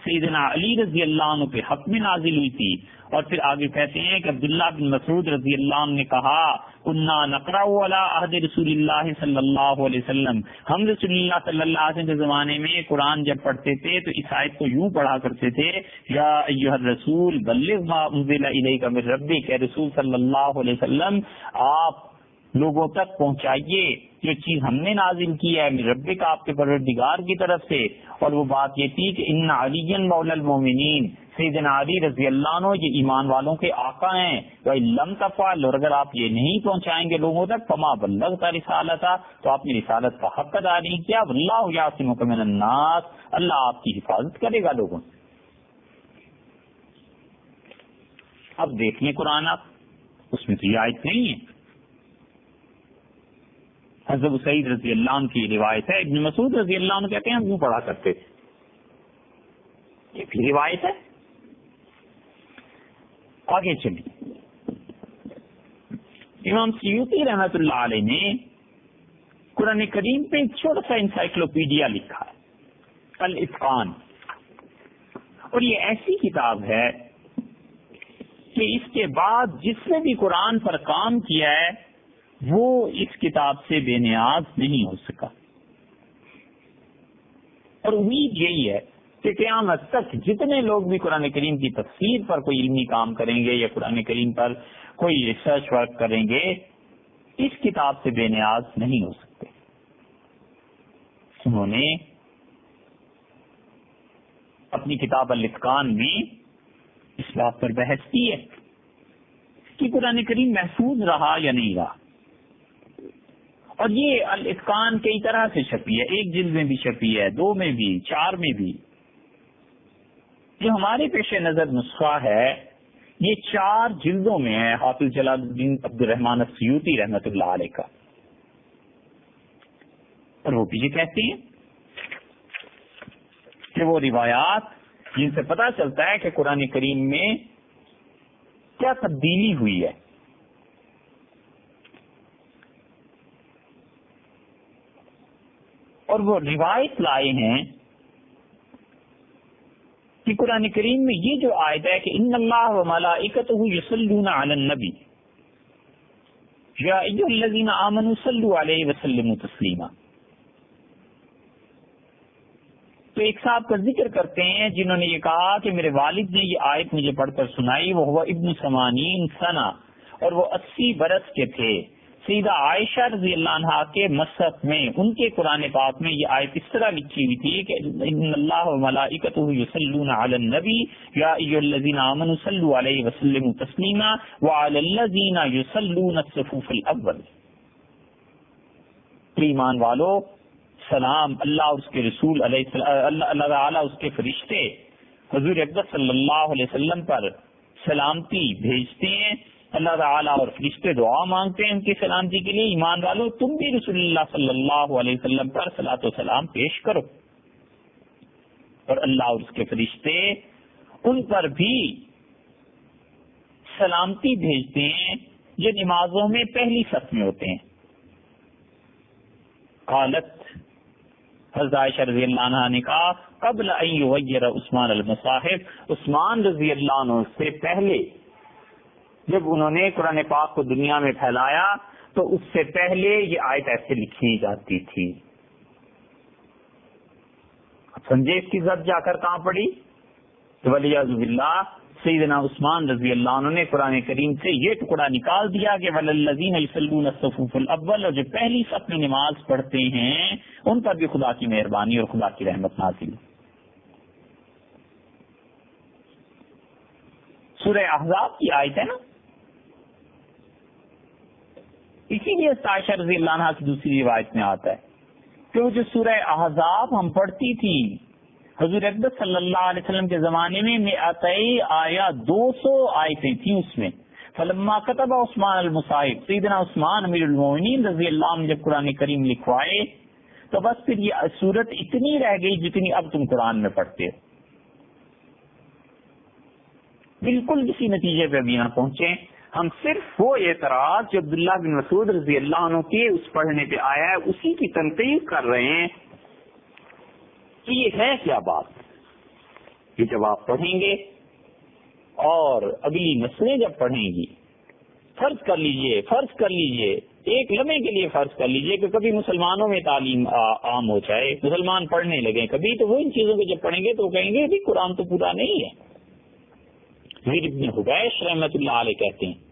سیدنا علی رضی اللہ عنہ کے حق میں نازل ہوئی تھی. اور پھر آگے کہتے ہیں کہ عبداللہ بن مسعود رضی اللہ عنہ نے کہا کنا نقرأ علی عہد رسول اللہ صلی اللہ علیہ وسلم، ہم رسول اللہ صلی اللہ علیہ وسلم کے زمانے میں قرآن جب پڑھتے تھے تو اس آیت کو یوں پڑھا کرتے تھے یا ایھا الرسول بلغ ما انزل الیک من ربک، کہ رسول صلی اللہ علیہ وسلم آپ لوگوں تک پہنچائیے جو چیز ہم نے نازل کی ہے من ربک، آپ کے پروردگار کی طرف سے. اور وہ بات یہ تھی کہ ان علی مولا المومنین، سیدنا علی رضی اللہ عنہ یہ ایمان والوں کے آقا ہیں. وَإِن لَّمْ تَفْعَلْ، اور اگر آپ یہ نہیں پہنچائیں گے لوگوں تک فَمَا بَلَّغْتَ رِسَالَتَهُ، تو آپ نے رسالت کا حق ادا نہیں کیا. وَاللَّهُ يَعْصِمُكَ مِنَ النَّاسِ، اللہ آپ کی حفاظت کرے گا لوگوں سے. اب دیکھ لیں قرآن، آپ اس میں تو یہ آیت نہیں ہے. حضرت سعید رضی اللہ عنہ کی روایت ہے. ابن مسعود رضی اللہ عنہ کہتے ہیں ہم یوں پڑھا کرتے تھے. یہ بھی روایت ہے. آگے چلیے. امام سیوطی رحمت اللہ علیہ نے قرآن کریم پہ ایک چھوٹا سا انسائکلوپیڈیا لکھا ہے، الاتقان. اور یہ ایسی کتاب ہے کہ اس کے بعد جس نے بھی قرآن پر کام کیا ہے وہ اس کتاب سے بے نیاز نہیں ہو سکا. اور امید یہی ہے کہ قیامت تک جتنے لوگ بھی قرآن کریم کی تفسیر پر کوئی علمی کام کریں گے یا قرآن کریم پر کوئی ریسرچ ورک کریں گے اس کتاب سے بے نیاز نہیں ہو سکتے. انہوں نے اپنی کتاب الاتقان میں اس بات پر بحث کی ہے کہ قرآن کریم محفوظ رہا یا نہیں رہا. اور یہ الاتقان کئی طرح سے چھپی ہے، ایک جلد میں بھی چھپی ہے، 2 میں بھی، 4 میں بھی. جو ہمارے پیش نظر نسخہ ہے یہ 4 جلدوں میں ہے، حافظ جلال الدین عبد الرحمن السیوطی رحمت اللہ علیہ کا. اور وہ بھی یہ کہتے ہیں کہ وہ روایات جن سے پتہ چلتا ہے کہ قرآن کریم میں کیا تبدیلی ہوئی ہے. اور وہ روایت لائے ہیں کہ قرآن کریم میں یہ جو آیت ہے کہ ان اللہ و ملائکتہ یصلون علی النبی یا ایھا الذین آمنوا صلوا علیہ وسلموا تسلیما، تو ایک صاحب کا ذکر کرتے ہیں جنہوں نے یہ کہا کہ میرے والد نے یہ آیت مجھے پڑھ کر سنائی، وہ ہوا ابن 80 سنہ، اور وہ 80 برس کے تھے۔ سیدہ عائشہ رضی اللہ عنہا کے مصحف میں، ان کے قرآن پاک میں یہ آیت اس طرح لکھی ہوئی تھی کہ ان اللہ و ملائکتہ یصلون علی النبی یا ایھا الذین آمنوا صلوا علیہ وسلموا تسلیما وعلی الذین یصلون الصفوف الاول۔ ایمان والو، سلام اللہ اور اس کے رسول علیہ اللہ تعالیٰ اس کے فرشتے حضور اقدس صلی اللہ علیہ وسلم پر سلامتی بھیجتے ہیں، اللہ تعالیٰ اور فرشتے دعا مانگتے ہیں ان کی سلامتی کے لیے۔ ایمان والو، تم بھی رسول اللہ صلی اللہ علیہ وسلم پر صلاۃ و سلام پیش کرو، اور اللہ اور اس کے فرشتے ان پر بھی سلامتی بھیجتے ہیں جو نمازوں میں پہلی صف میں ہوتے ہیں۔ قالت، حضرت عائشہ رضی اللہ عنہ نے کہا قبل ان یغیر عثمان المصاحف، عثمان رضی اللہ عنہ سے پہلے جب انہوں نے قرآن پاک کو دنیا میں پھیلایا تو اس سے پہلے یہ آیت ایسے لکھی جاتی تھی۔ سمجھے اس کی زد جا کر کہاں پڑی؟ ولیعذ باللہ سیدنا عثمان رضی اللہ عنہ نے قرآن کریم سے یہ ٹکڑا نکال دیا کہ وَلَلَّذِينَ يُصَلُّونَ الصُّفُوفَ الْأَوَّلَ، اور جو پہلی صف میں نماز پڑھتے ہیں ان پر بھی خدا کی مہربانی اور خدا کی رحمت نازل۔ سورہ احزاب کی آیت ہے نا، اسی لیے عائشہ رضی اللہ عنہ کی دوسری روایت میں آتا ہے کہ وہ جو سورہ احزاب ہم پڑھتی تھی حضور اقدس صلی اللہ علیہ وسلم کے زمانے میں 200 آیتیں تھیں اس میں۔ فلما كتب عثمان المصاحف، سیدنا عثمان امیر المومنین رضی اللہ عنہ جب قرآن کریم لکھوائے تو بس پھر یہ صورت اتنی رہ گئی جتنی اب تم قرآن میں پڑھتے ہو، بالکل کسی نتیجے پہ بھی نہ پہنچے۔ ہم صرف وہ اعتراض جو عبداللہ بن مسعود رضی اللہ عنہ کے اس پڑھنے پہ آیا ہے اسی کی تنقید کر رہے ہیں کہ یہ ہے کیا بات۔ یہ جب آپ پڑھیں گے اور اگلی نسلیں جب پڑھیں گی، فرض کر لیجئے ایک لمحے کے لیے فرض کر لیجئے کہ کبھی مسلمانوں میں تعلیم عام ہو جائے، مسلمان پڑھنے لگے کبھی، تو وہ ان چیزوں کو جب پڑھیں گے تو کہیں گے قرآن تو پورا نہیں ہے۔ زید بن حبیش رحمۃ اللہ علیہ کہتے ہیں،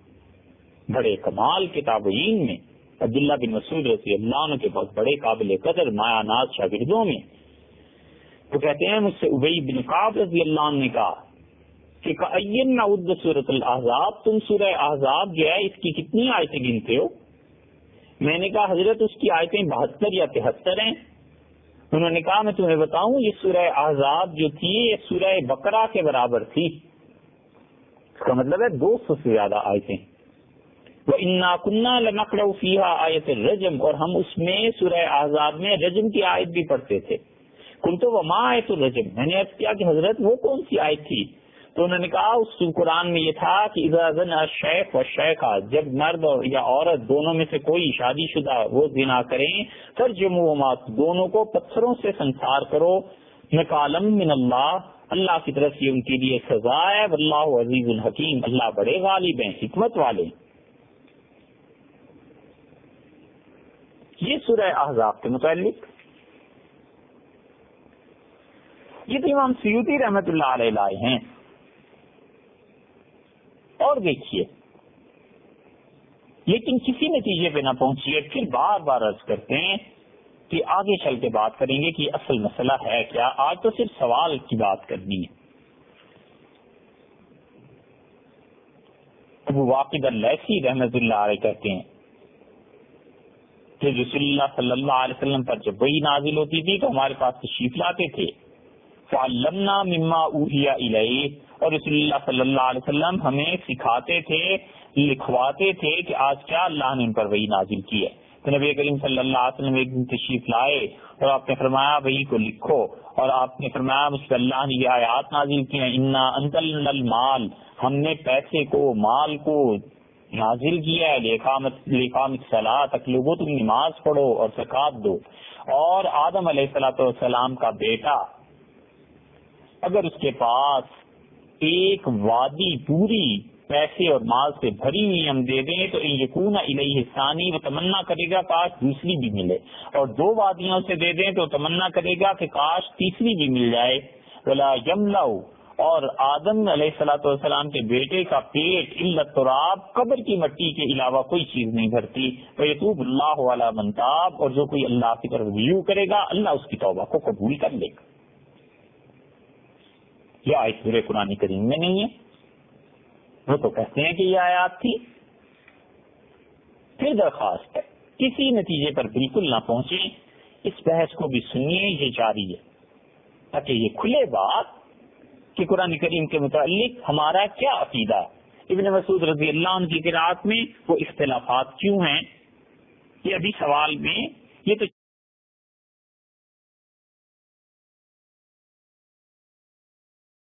بڑے کمال کے تابعین میں عبداللہ بن مسعود رضی اللہ عنہ کے بہت بڑے قابل قدر مایا ناز شاگردوں میں، وہ کہتے ہیں مجھ سے ابی بن کعب رضی اللہ عنہ نے کہا کہ کأین نعد سورۃ الاحزاب، تم سورہ احزاب جو ہے اس کی کتنی آیتیں گنتے ہو؟ میں نے کہا حضرت اس کی آیتیں 72 یا 73 ہیں۔ انہوں نے کہا میں تمہیں بتاؤں، یہ سورہ احزاب جو تھی یہ سورہ بقرہ کے برابر تھی، اس کا مطلب ہے 200 سے زیادہ آیتیں۔ وَإِنَّا كُنَّا لَنَقْرَؤُ فِيهَا آیَةَ الرَّجْمِ، اور ہم اس میں سورہ احزاب میں رجم کی آیت بھی پڑھتے تھے۔ قُلْتُ وَمَا آیَةُ الرَّجْمِ، میں نے عرض کیا کہ حضرت وہ کون سی آیت تھی؟ تو انہوں نے کہا اس قرآن میں یہ تھا کہ اذا زنا الشیخ والشیخہ، جب مرد یا عورت دونوں میں سے کوئی شادی شدہ وہ زنا کریں، فارجموہما، دونوں کو پتھروں سے سنسار کرو، نکالا من اللہ، اللہ کی طرف سے ان کے لیے سزا ہے، واللہ عزیز الحکیم، اللہ بڑے غالب ہیں حکمت والے۔ یہ سورہ احزاب کے متعلق یہ تو امام سیوطی رحمت اللہ علیہ لائے ہیں۔ اور دیکھیے، لیکن کسی نتیجے پہ نہ پہنچیے، پھر بار بار عرض کرتے ہیں کہ آگے چل کے بات کریں گے کہ اصل مسئلہ ہے کیا، آج تو صرف سوال کی بات کرنی ہے۔ ابو واقد اللیثی رحمت اللہ علیہ کہتے ہیں کہ رسول اللہ صلی اللہ علیہ وسلم پر جب وحی نازل ہوتی تھی تو ہمارے پاس تشریف لاتے تھے، فعلمنا مما اوحی الیہ، اور رسول اللہ صلی اللہ علیہ وسلم ہمیں سکھاتے تھے، لکھواتے تھے کہ آج کیا اللہ نے ان پر وحی نازل کی ہے۔ تو نبی کریم صلی اللہ علیہ وسلم ایک دن تشریف لائے اور آپ نے فرمایا وحی کو لکھو، اور آپ نے فرمایا مجھ پر اللہ نے یہ آیات نازل کی ہیں، انا انزلنا المال، ہم نے پیسے کو، مال کو نازل کیا ہے لِإِقَامِ الصَّلَاةِ تک لوگوں تم نماز پڑھو اور زکات دو. اور آدم علیہ السلام کا بیٹا اگر اس کے پاس ایک وادی پوری پیسے اور مال سے بھری ہوئی ہم دے دیں تو یکون الیہ ثانی، وہ تمنا کرے گا کاش دوسری بھی ملے، اور 2 وادیوں سے دے دیں تو تمنا کرے گا کہ کاش تیسری بھی مل جائے. ولا یملأ، اور آدم علیہ السلام کے بیٹے کا پیٹ الا التراب، قبر کی مٹی کے علاوہ کوئی چیز نہیں بھرتی. فیتوب اللہ علی من تاب، اور جو کوئی اللہ کی طرف رجوع کرے گا اللہ اس کی توبہ کو قبول کر لے گا. یہ آیت پورے قرآن کریم میں نہیں ہے، وہ تو کہتے ہیں کہ یہ آیات تھی. پھر درخواست ہے کسی نتیجے پر بالکل نہ پہنچے، اس بحث کو بھی سنیے، یہ جاری ہے تاکہ یہ کھلے بات کہ قرآن کریم کے متعلق ہمارا کیا عقیدہ ہے. ابن مسعود رضی اللہ عنہ کی قرات میں وہ اختلافات کیوں ہیں، یہ ابھی سوال میں یہ تو